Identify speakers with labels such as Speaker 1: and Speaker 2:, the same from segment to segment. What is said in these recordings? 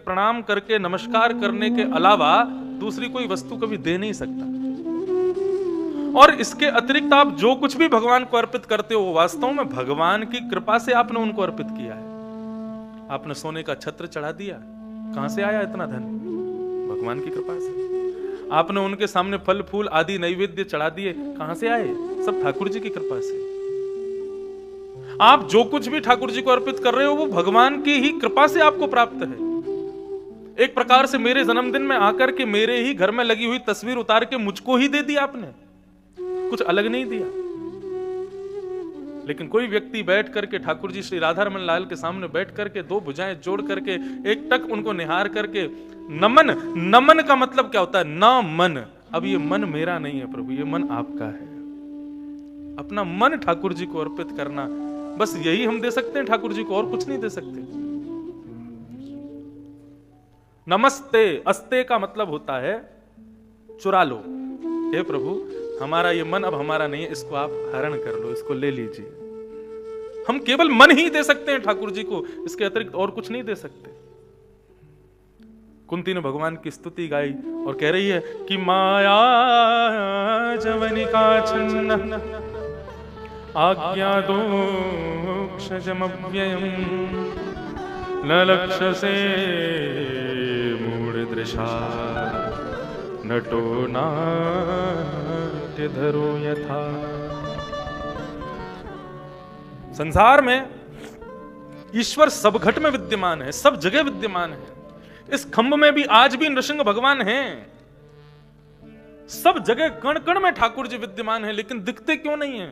Speaker 1: प्रणाम करके नमस्कार करने के अलावा दूसरी कोई वस्तु कभी दे नहीं सकता। और इसके अतिरिक्त आप जो कुछ भी भगवान को अर्पित करते हो, वास्तव में भगवान की कृपा से आपने उनको अर्पित किया है। आपने सोने का छत्र चढ़ा दिया, कहां से आया इतना धन? भगवान की कृपा से। आपने उनके सामने फल फूल आदि नैवेद्य चढ़ा दिए, कहां से आए? सब ठाकुर जी की कृपा से। आप जो कुछ भी ठाकुर जी को अर्पित कर रहे हो वो भगवान की ही कृपा से आपको प्राप्त है। एक प्रकार से मेरे जन्मदिन में आकर के मेरे ही घर में लगी हुई तस्वीर उतार के मुझको ही दे दी आपने, कुछ अलग नहीं दिया। लेकिन कोई व्यक्ति बैठ करके ठाकुर जी श्री राधा रमन लाल के सामने बैठ करके दो भुजाएं जोड़ करके एक टक उनको निहार करके नमन, नमन का मतलब क्या होता है? ना मन। अब ये मन मेरा नहीं है प्रभु, ये मन आपका है। अपना मन ठाकुर जी को अर्पित करना, बस यही हम दे सकते हैं ठाकुर जी को, और कुछ नहीं दे सकते। नमस्ते, अस्ते का मतलब होता है चुरा लो। हे प्रभु, हमारा ये मन अब हमारा नहीं है, इसको आप हरण कर लो, इसको ले लीजिए। हम केवल मन ही दे सकते हैं ठाकुर जी को, इसके अतिरिक्त और कुछ नहीं दे सकते। कुंती ने भगवान की स्तुति गाई और कह रही है कि माया जवनिका छन्न आज्ञा दोक्षजमव्ययम् न लक्ष्य से मूढ़ दृशा नटो नाट्य धरो यथा। संसार में ईश्वर सब घट में विद्यमान है, सब जगह विद्यमान है। इस खंभ में भी आज भी नृसिंह भगवान हैं। सब जगह कण कण में ठाकुर जी विद्यमान है, लेकिन दिखते क्यों नहीं है?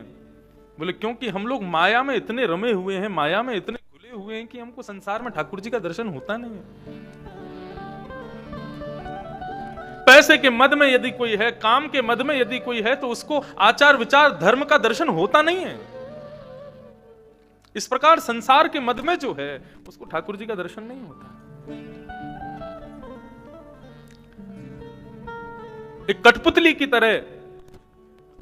Speaker 1: बोले क्योंकि हम लोग माया में इतने रमे हुए हैं, माया में इतने घुले हुए हैं कि हमको संसार में ठाकुर जी का दर्शन होता नहीं है। पैसे के मद में यदि कोई है, काम के मद में यदि कोई है, तो उसको आचार विचार धर्म का दर्शन होता नहीं है। इस प्रकार संसार के मद में जो है उसको ठाकुर जी का दर्शन नहीं होता। एक कठपुतली की तरह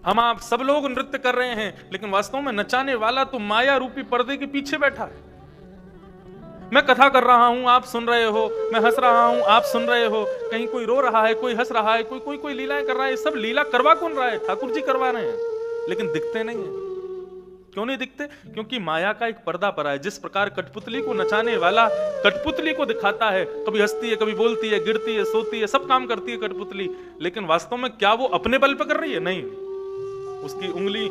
Speaker 1: हम आप सब लोग नृत्य कर रहे हैं, लेकिन वास्तव में नचाने वाला तो माया रूपी पर्दे के पीछे बैठा है। मैं कथा कर रहा हूं, आप सुन रहे हो, मैं हंस रहा हूं, आप सुन रहे हो, कहीं कोई रो रहा है, कोई हंस रहा है, कोई लीलाएं कर रहा है। सब लीला करवा कौन रहा है? ठाकुर जी करवा रहे हैं, लेकिन दिखते नहीं है। क्यों नहीं दिखते? क्योंकि माया का एक पर्दा पड़ा है। जिस प्रकार कठपुतली को नचाने वाला कठपुतली को दिखाता है, कभी हंसती है, कभी बोलती है, गिरती है, सोती है, सब काम करती है कठपुतली, लेकिन वास्तव में क्या वो अपने बल पे कर रही है? नहीं। उसकी उंगली,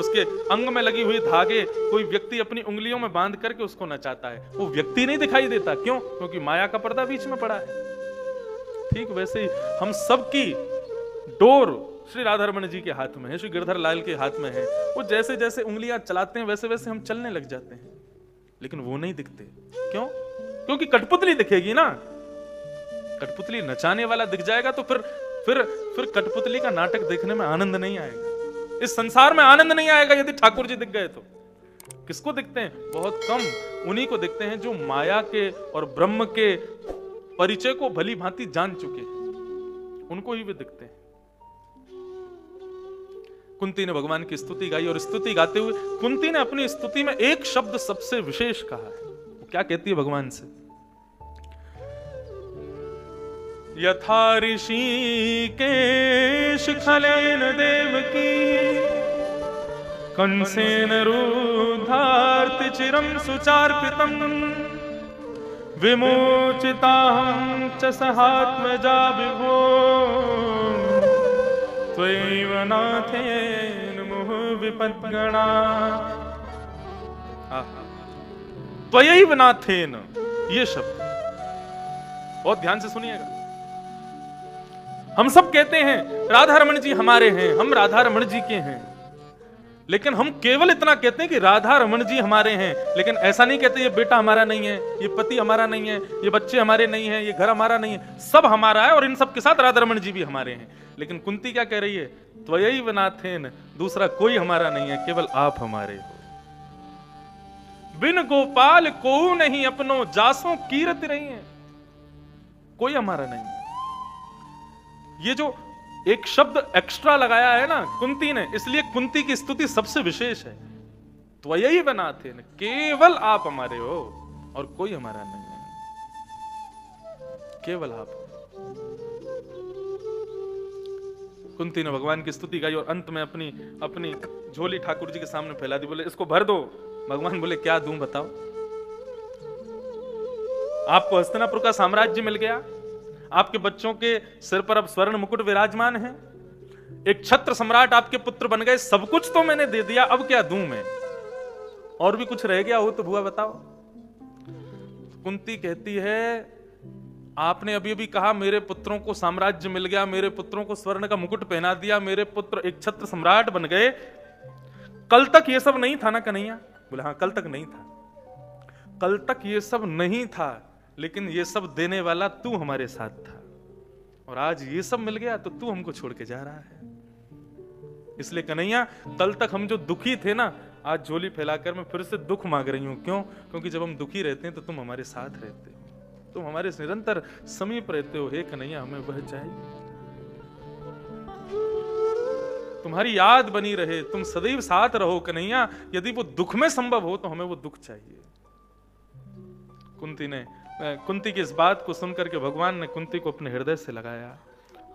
Speaker 1: उसके अंग में लगी हुई धागे कोई व्यक्ति अपनी उंगलियों में बांध करके उसको नचाता है, वो व्यक्ति नहीं दिखाई देता। क्यों? क्योंकि माया का पर्दा बीच में पड़ा है। ठीक वैसे ही हम सबकी डोर श्री राधा रमन जी के हाथ में है, श्री गिरधर लाल के हाथ में है। वो जैसे जैसे उंगलियां चलाते हैं वैसे वैसे हम चलने लग जाते हैं, लेकिन वो नहीं दिखते। क्यों? क्योंकि कठपुतली दिखेगी ना। कठपुतली नचाने वाला दिख जाएगा तो फिर कठपुतली का नाटक देखने में आनंद नहीं आएगा। इस संसार में आनंद नहीं आएगा यदि ठाकुर जी दिख गए तो। किसको दिखते हैं? बहुत कम उन्हीं को दिखते हैं जो माया के और ब्रह्म के परिचय को भली भांति जान चुके हैं, उनको ही वे दिखते हैं। कुंती ने भगवान की स्तुति गाई और स्तुति गाते हुए कुंती ने अपनी स्तुति में एक शब्द सबसे विशेष कहा है। वो क्या कहती है भगवान से? यथा ऋषिकेश खलेन देवकी कंसेन रुद्धार्ति चिरं सुचार्पितम् विमोचिताहं च सहात्मजा विभो त्वयैव नाथेन मुहुः विपद्गणा। त्वयैव नाथेन, ये शब्द बहुत ध्यान से सुनिएगा। हम सब कहते हैं राधा रमन जी हमारे हैं, हम राधा रमन जी के हैं, लेकिन हम केवल इतना कहते हैं कि राधा रमन जी हमारे हैं, लेकिन ऐसा नहीं कहते ये बेटा हमारा नहीं है, ये पति हमारा नहीं है, ये बच्चे हमारे नहीं है, ये घर हमारा नहीं है। सब हमारा है और इन सब के साथ राधा रमन जी भी हमारे हैं। लेकिन कुंती क्या कह रही है? त्वयैव नाथेन, दूसरा कोई हमारा नहीं है, केवल आप हमारे हो। बिन गोपाल को नहीं अपनो जासों कीरत रही है, कोई हमारा नहीं है। ये जो एक शब्द एक्स्ट्रा लगाया है ना कुंती ने, इसलिए कुंती की स्तुति सबसे विशेष है। त्वयैव नाथेन, केवल आप हमारे हो और कोई हमारा नहीं है। केवल आप। कुंती ने भगवान की स्तुति गाई और अंत में अपनी अपनी झोली ठाकुर जी के सामने फैला दी, बोले इसको भर दो। भगवान बोले क्या दूं बताओ? आपको हस्तिनापुर का साम्राज्य मिल गया, आपके बच्चों के सिर पर अब स्वर्ण मुकुट विराजमान है, एक छत्र सम्राट आपके पुत्र बन गए, सब कुछ तो मैंने दे दिया, अब क्या दूं मैं? और भी कुछ रह गया हो तो बुआ बताओ। कुंती कहती है आपने अभी अभी कहा मेरे पुत्रों को साम्राज्य मिल गया, मेरे पुत्रों को स्वर्ण का मुकुट पहना दिया, मेरे पुत्र एक छत्र सम्राट बन गए, कल तक ये सब नहीं था ना कन्हैया? बोले हाँ कल तक नहीं था, कल तक ये सब नहीं था, लेकिन ये सब देने वाला तू हमारे साथ था, और आज ये सब मिल गया तो तू हमको छोड़ के जा रहा है। इसलिए कन्हैया कल तक हम जो दुखी थे ना, आज झोली फैलाकर मैं फिर से दुख मांग रही हूं। क्यों? क्योंकि जब हम दुखी रहते हैं तो तुम हमारे साथ रहते हो, तुम हमारे निरंतर समीप रहते हो। हे कन्हैया हमें वह चाहिए, तुम्हारी याद बनी रहे, तुम सदैव साथ रहो कन्हैया। यदि वो दुख में संभव हो तो हमें वो दुख चाहिए। कुंती की इस बात को सुनकर के भगवान ने कुंती को अपने हृदय से लगाया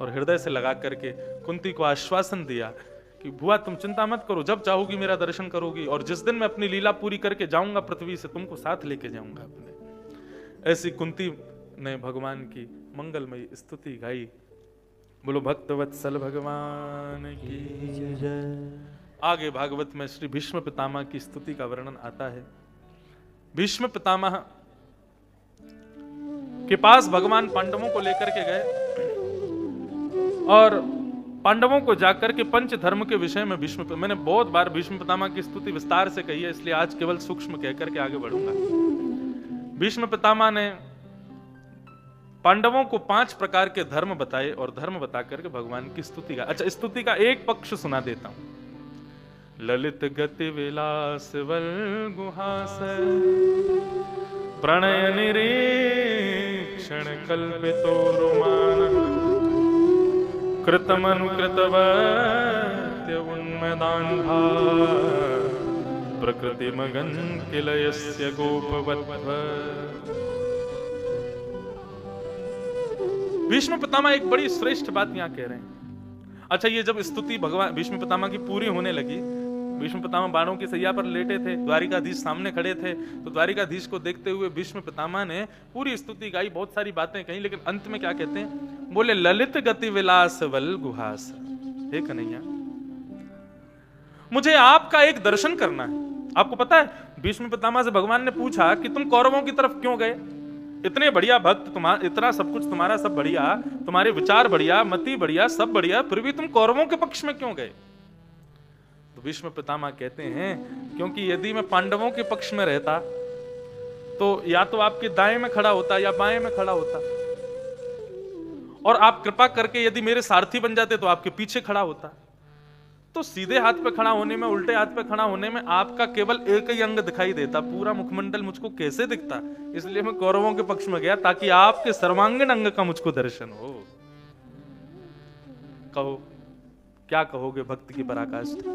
Speaker 1: और हृदय से लगा करके कुंती को आश्वासन दिया कि बुआ तुम चिंता मत करो, जब चाहोगी मेरा दर्शन करोगी, और जिस दिन मैं अपनी लीला पूरी करके जाऊंगा पृथ्वी से तुमको साथ लेके जाऊंगा अपने। ऐसी कुंती ने भगवान की मंगलमयी स्तुति गाई। बोलो भक्तवत्सल भगवान की जय। आगे भागवत में श्री भीष्म पितामह की स्तुति का वर्णन आता है। भीष्म पितामह के पास भगवान पांडवों को लेकर के गए और पांडवों को जाकर के पंच धर्म के विषय में मैंने बहुत बार भीष्म पितामह की स्तुति विस्तार से कही है, इसलिए आज केवल सूक्ष्म कहकर के आगे बढ़ूंगा। भीष्म पितामह ने पांडवों को 5 प्रकार के धर्म बताए और धर्म बता करके भगवान की स्तुति का। अच्छा, स्तुति का एक पक्ष सुना देता हूं। ललित गति विलास वल गुहास प्रणय निरीक्षण कल्पितो रोमान कृतमनुकृतवत्य उन्मदान्धा प्रकृति मगन किलयस्य गोपवत्व। भीष्म पितामह एक बड़ी श्रेष्ठ बात यहां कह रहे हैं। अच्छा, ये जब स्तुति भगवान भीष्म पितामह की पूरी होने लगी, भीष्म पितामह बाणों की सैया पर लेटे थे, द्वारिकाधीश सामने खड़े थे, तो द्वारिकाधीश को देखते हुए भीष्म पितामह ने पूरी स्तुति गाई, बहुत सारी बातें कही, लेकिन अंत में क्या कहते हैं? बोले ललित गति विलास वल गुहास। हे कन्हैया, मुझे आपका एक दर्शन करना है। आपको पता है भीष्म पितामह से भगवान ने पूछा कि तुम कौरवों की तरफ क्यों गए? इतने बढ़िया भक्त, तुम्हारा इतना सब कुछ, तुम्हारा सब बढ़िया, तुम्हारे विचार बढ़िया, मति बढ़िया, सब बढ़िया, फिर भी तुम कौरवों के पक्ष में क्यों गए? तो भीष्म पितामह कहते हैं क्योंकि यदि मैं पांडवों के पक्ष में रहता तो या तो आपके दाएं में खड़ा होता या बाएं में खड़ा होता, और आप कृपा करके यदि मेरे सारथी बन जाते तो आपके पीछे खड़ा होता। तो सीधे हाथ पे खड़ा होने में, उल्टे हाथ पे खड़ा होने में आपका केवल एक ही अंग दिखाई देता, पूरा मुखमंडल मुझको कैसे दिखता? इसलिए मैं कौरवों के पक्ष में गया ताकि आपके सर्वांगीण अंग का मुझको दर्शन हो। कहो क्या कहोगे भक्त की पराकाष्ठा?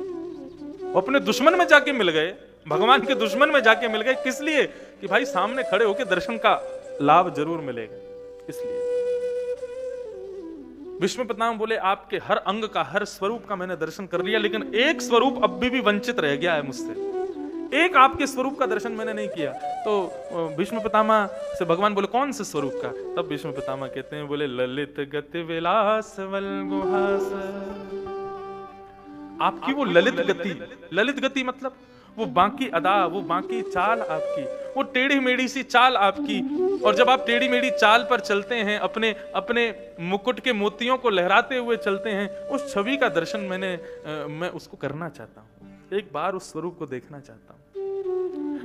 Speaker 1: वो अपने दुश्मन में जाके मिल गए, भगवान के दुश्मन में जाके मिल गए। किस लिए? कि भाई सामने खड़े होकर दर्शन का लाभ जरूर मिलेगा। इसलिए भीष्म पितामह बोले आपके हर अंग का, हर स्वरूप का मैंने दर्शन कर लिया, लेकिन एक स्वरूप अब भी वंचित रह गया है मुझसे। एक आपके स्वरूप का दर्शन मैंने नहीं किया। तो भीष्म पितामह से भगवान बोले कौन से स्वरूप का? तब भीष्म पितामह कहते हैं, बोले ललित गति विलास वल गुहास। आपकी वो ललित गति, ललित गति मतलब वो बाकी अदा, वो बाकी चाल आपकी, वो टेढ़ी मेढ़ी सी चाल आपकी, और जब आप टेढ़ी मेढ़ी चाल पर चलते हैं, अपने अपने मुकुट के मोतियों को लहराते हुए चलते हैं, उस छवि का दर्शन मैं उसको करना चाहता हूं, एक बार उस स्वरूप को देखना चाहता हूं।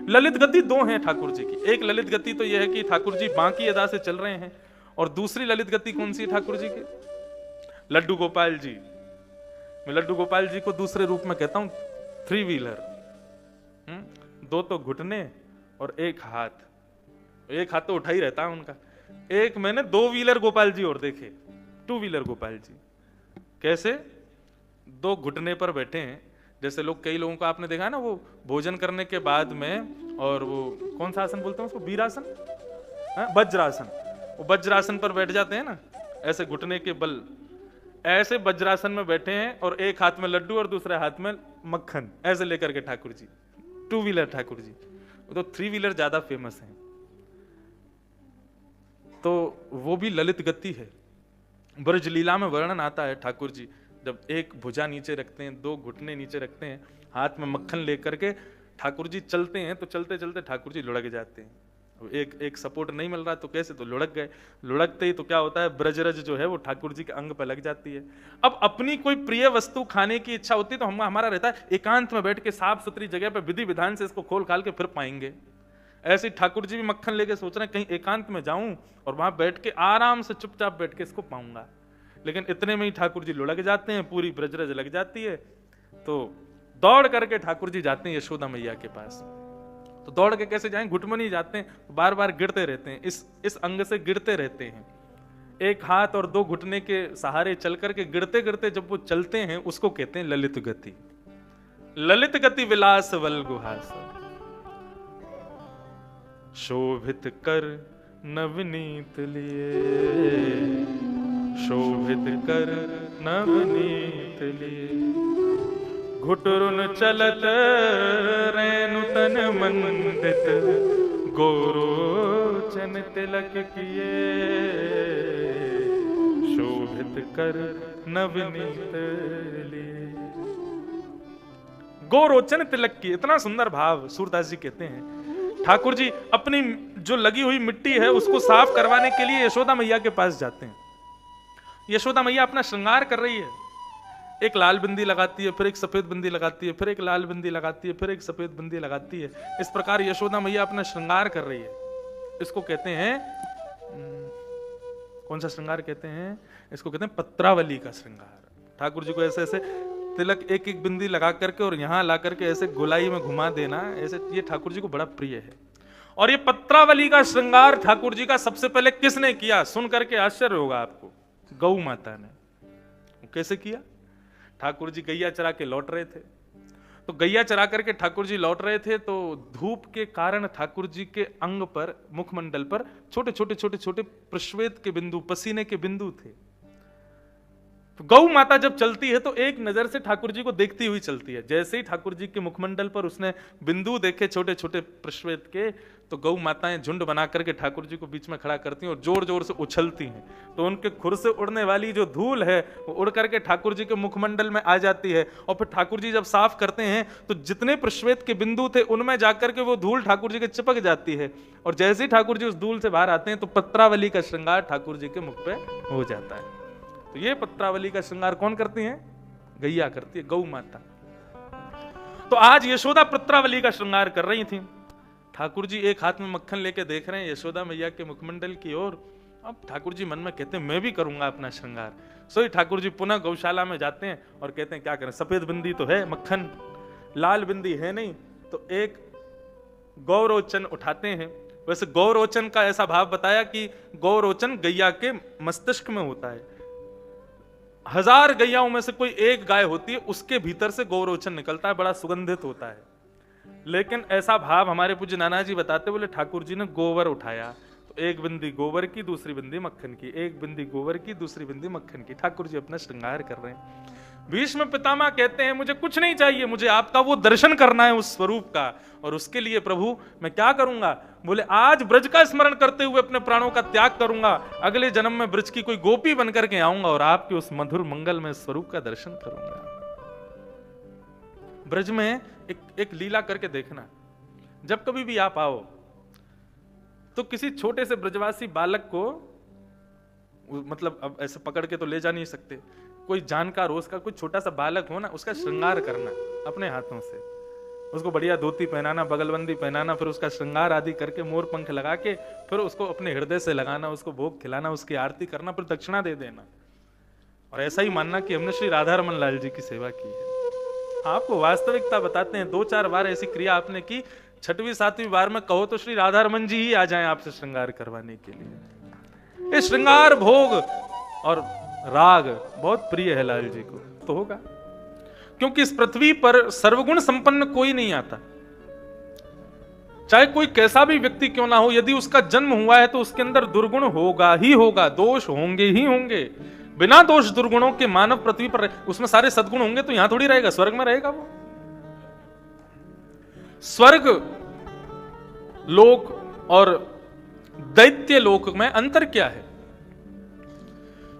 Speaker 1: ललित गति 2 हैं ठाकुर जी की। एक ललित गति तो यह है कि ठाकुर जी बाकी अदा से चल रहे हैं, और दूसरी ललित गति कौन सी ठाकुर जी की? लड्डू गोपाल जी। मैं लड्डू गोपाल जी को दूसरे रूप में कहता हूं 3 व्हीलर। 2 तो घुटने और 1 हाथ। 1 हाथ तो उठा ही रहता है उनका। एक मैंने 2 व्हीलर गोपाल जी और देखे, 2 व्हीलर गोपाल जी। कैसे? 2 घुटने पर बैठे हैं, जैसे लोग, कई लोगों को आपने देखा है ना, वो भोजन करने के बाद में, और वो कौन सा आसन बोलते हैं उसको? वीरासन, वज्रासन। वो वज्रासन पर बैठ जाते हैं ना, ऐसे घुटने के बल, ऐसे वज्रासन में बैठे हैं और एक हाथ में लड्डू और दूसरे हाथ में मक्खन, ऐसे लेकर के ठाकुर जी, 2 व्हीलर ठाकुर जी, तो 3 व्हीलर ज्यादा फेमस हैं। तो वो भी ललित गति है। ब्रज लीला में वर्णन आता है, ठाकुर जी जब एक भुजा नीचे रखते हैं, 2 घुटने नीचे रखते हैं, हाथ में मक्खन लेकर के ठाकुर जी चलते हैं, तो चलते चलते ठाकुर जी लुढ़क जाते हैं। एक सपोर्ट नहीं मिल रहा तो कैसे, तो लुढ़क गए। लुढ़कते ही तो क्या होता है, ब्रजरज जो है वो ठाकुर जी के अंग पर लग जाती है। अब अपनी कोई प्रिय वस्तु खाने की इच्छा होती है तो हमारा रहता है एकांत में बैठ के साफ सुथरी जगह पे विधि विधान से इसको खोल खाल के फिर पाएंगे। ऐसे ठाकुर जी भी मक्खन लेके सोच रहे हैं कहीं एकांत में जाऊं और वहां बैठ के आराम से चुपचाप बैठ के इसको पाऊंगा, लेकिन इतने में ही ठाकुर जी लुढ़क जाते हैं, पूरी ब्रजरज लग जाती है। तो दौड़ करके ठाकुर जी जाते हैं यशोदा मैया के पास। तो दौड़ के कैसे जाएं, घुटमनी जाते हैं, बार बार गिरते रहते हैं, इस अंग से गिरते रहते हैं। एक हाथ और 2 घुटने के सहारे चल करके गिरते गिरते जब वो चलते हैं उसको कहते हैं ललित गति। ललित गति विलास वल गुहास, शोभित कर नवनीत लिए, शोभित कर नवनीत लिए, घुटरुन चलत रेणु तन मंडित, गोरोचन तिलक किए, शोभित कर नवनीत लिए। गोरोचन तिलक किए, इतना सुंदर भाव सूरदास जी कहते हैं। ठाकुर जी अपनी जो लगी हुई मिट्टी है उसको साफ करवाने के लिए यशोदा मैया के पास जाते हैं। यशोदा मैया अपना श्रृंगार कर रही है, एक लाल बिंदी लगाती है, फिर एक सफेद बिंदी लगाती है, फिर एक लाल बिंदी लगाती है, फिर एक सफेद बिंदी लगाती है। इस प्रकार यशोदा मैया अपना श्रृंगार कर रही है। इसको कहते हैं, कौन सा श्रृंगार कहते हैं, इसको कहते हैं पत्रावली का श्रृंगार। ठाकुर जी को ऐसे ऐसे तिलक एक एक बिंदी लगा करके और यहां ला करके ऐसे गोलाई में घुमा देना, ऐसे ये ठाकुर जी को बड़ा प्रिय है। और ये पत्रावली का श्रृंगार ठाकुर जी का सबसे पहले किसने किया, सुन करके आश्चर्य होगा आपको, गौ माता ने। कैसे किया, ठाकुर जी गैया चरा के लौट रहे थे, तो गैया चरा करके ठाकुर जी लौट रहे थे, तो धूप के कारण ठाकुर जी के अंग पर, मुखमंडल पर छोटे छोटे छोटे छोटे प्रश्वेत के बिंदु, पसीने के बिंदु थे। तो गौ माता जब चलती है तो एक नजर से ठाकुर जी को देखती हुई चलती है। जैसे ही ठाकुर जी के मुखमंडल पर उसने बिंदु देखे छोटे छोटे प्रश्वेत के, तो गौ माताएं झुंड बना करके ठाकुर जी को बीच में खड़ा करती हैं और जोर जोर से उछलती हैं। तो उनके खुर से उड़ने वाली जो धूल है वो उड़ करके ठाकुर जी के मुखमंडल में आ जाती है। और फिर ठाकुर जी जब साफ करते हैं तो जितने प्रश्वेत के बिंदु थे उनमें जाकर के वो धूल ठाकुर जी के चिपक जाती है। और जैसे ही ठाकुर जी उस धूल से बाहर आते हैं तो पत्रावली का श्रृंगार ठाकुर जी के मुख पे हो जाता है। तो ये पत्रावली का श्रृंगार कौन करती है, गैया करती है, गौ माता। तो आज यशोदा पत्रावली का श्रृंगार कर रही थी। ठाकुर जी एक हाथ में मक्खन लेके देख रहे हैं यशोदा मैया के मुखमंडल की ओर। अब ठाकुर जी मन में कहते हैं मैं भी करूंगा अपना श्रृंगार। सो ही ठाकुर जी पुनः गौशाला में जाते हैं और कहते हैं क्या करें, सफेद बिंदी तो है मक्खन, लाल बिंदी है नहीं, तो एक गौरोचन उठाते हैं। वैसे गौरोचन का ऐसा भाव बताया कि गौरोचन गैया के मस्तिष्क में होता है। 1000 गैयाओं में से कोई एक गाय होती है, उसके भीतर से गौरोचन निकलता है, बड़ा सुगंधित होता है। लेकिन ऐसा भाव हमारे पूज्य नाना जी बताते, बोले ठाकुर जी ने गोबर उठाया, तो एक बिंदी गोबर की, दूसरी बिंदी मक्खन की, एक बिंदी गोबर की, दूसरी बिंदी मक्खन की। ठाकुर जी अपना श्रृंगार कर रहे हैं। भीष्म पितामह कहते हैं मुझे कुछ नहीं चाहिए, मुझे आपका वो दर्शन करना है उस स्वरूप का, और उसके लिए प्रभु मैं क्या करूंगा। बोले आज ब्रज का स्मरण करते हुए अपने प्राणों का त्याग करूंगा, अगले जन्म में ब्रज की कोई गोपी बनकर के आऊंगा और आपके उस मधुर मंगल में स्वरूप का दर्शन करूंगा। ब्रज में एक लीला करके देखना, जब कभी भी आप आओ तो किसी छोटे से ब्रजवासी बालक को, मतलब अब ऐसे पकड़ के तो ले जा नहीं सकते, कोई जानकार हो, उसका कोई छोटा सा बालक हो ना, उसका श्रृंगार करना अपने हाथों से, उसको बढ़िया धोती पहनाना, बगलबंदी पहनाना, फिर उसका श्रृंगार आदि करके मोर पंख लगा के फिर उसको अपने हृदय से लगाना, उसको भोग खिलाना, उसकी आरती करना, फिर दक्षिणा दे देना। और ऐसा ही मानना कि हमने श्री राधा रमन लाल जी की सेवा की है। आपको वास्तविकता बताते हैं, 2-4 बार ऐसी क्रिया आपने की, 6वीं 7वीं बार में कहो तो श्री राधा रमन जी ही आ जाएं आपसे श्रृंगार करवाने के लिए। ये श्रृंगार भोग और राग बहुत प्रिय है लाल जी को, तो होगा, क्योंकि इस पृथ्वी पर सर्वगुण संपन्न कोई नहीं आता। चाहे कोई कैसा भी व्यक्ति क्यों ना हो, यदि उसका जन्म हुआ है तो उसके अंदर दुर्गुण होगा ही होगा, दोष होंगे ही होंगे। बिना दोष दुर्गुणों के मानव पृथ्वी पर उसमें सारे सद्गुण होंगे तो यहां थोड़ी रहेगा, स्वर्ग में रहेगा वो। स्वर्ग लोक और दैत्य लोक में अंतर क्या है?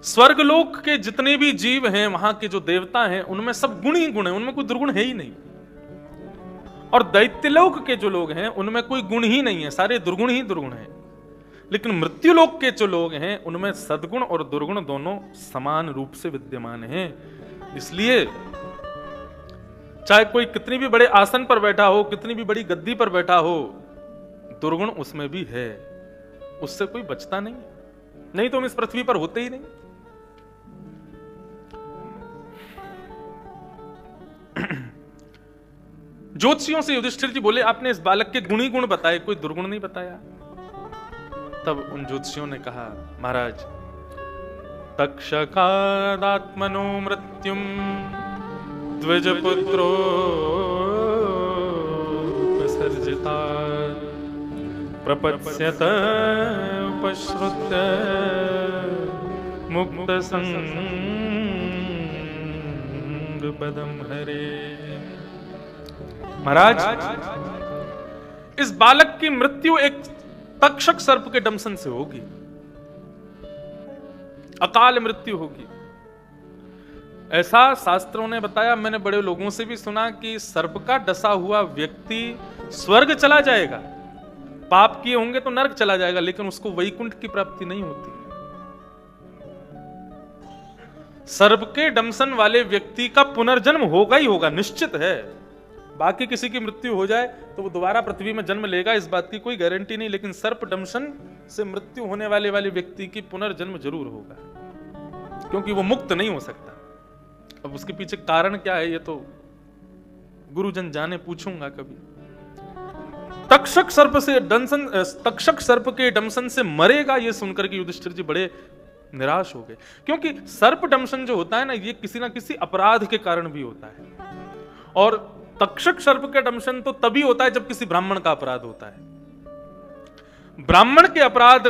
Speaker 1: स्वर्ग लोक के जितने भी जीव हैं, वहां के जो देवता हैं, उनमें सब गुण ही गुण है, उनमें कोई दुर्गुण है ही नहीं। और दैत्यलोक के जो लोग हैं उनमें कोई गुण ही नहीं है, सारे दुर्गुण ही दुर्गुण है। लेकिन मृत्युलोक के जो लोग हैं उनमें सद्गुण और दुर्गुण दोनों समान रूप से विद्यमान हैं। इसलिए चाहे कोई कितनी भी बड़े आसन पर बैठा हो, कितनी भी बड़ी गद्दी पर बैठा हो, दुर्गुण उसमें भी है, उससे कोई बचता नहीं। नहीं तो हम इस पृथ्वी पर होते ही नहीं। ज्योतिषियों से युधिष्ठिर जी बोले, आपने इस बालक के गुण ही गुण बताए, कोई दुर्गुण नहीं बताया। तब उन ज्योतिषियों ने कहा, महाराज, तक्षकादात्मनो मृत्युम द्विजपुत्रो विसर्जिता प्रपत्स्यत उपश्रुत्य मुक्त संग पदम हरे। महाराज, इस बालक की मृत्यु एक तक्षक सर्प के डंसन से होगी, अकाल मृत्यु होगी। ऐसा शास्त्रों ने बताया, मैंने बड़े लोगों से भी सुना कि सर्प का डसा हुआ व्यक्ति स्वर्ग चला जाएगा, पाप किए होंगे तो नरक चला जाएगा, लेकिन उसको वैकुंठ की प्राप्ति नहीं होती। सर्प के डंसन वाले व्यक्ति का पुनर्जन्म होगा ही होगा, निश्चित है। बाकी किसी की मृत्यु हो जाए तो वो दोबारा पृथ्वी में जन्म लेगा, इस बात की कोई गारंटी नहीं, लेकिन सर्प दंशन से मृत्यु होने वाले व्यक्ति की पुनर्जन्म जरूर होगा, क्योंकि वो मुक्त नहीं हो सकता। अब उसके पीछे कारण क्या है ये तो गुरुजन जाने, पूछूंगा कभी। तक्षक सर्प के दंशन से मरेगा, ये सुनकर के युधिष्ठिर जी बड़े निराश हो गए, क्योंकि सर्प दंशन जो होता है ना, ये किसी ना किसी अपराध के कारण भी होता है। और तक्षक सर्प का दंशन तो तभी होता है जब किसी ब्राह्मण का अपराध होता है। ब्राह्मण के अपराध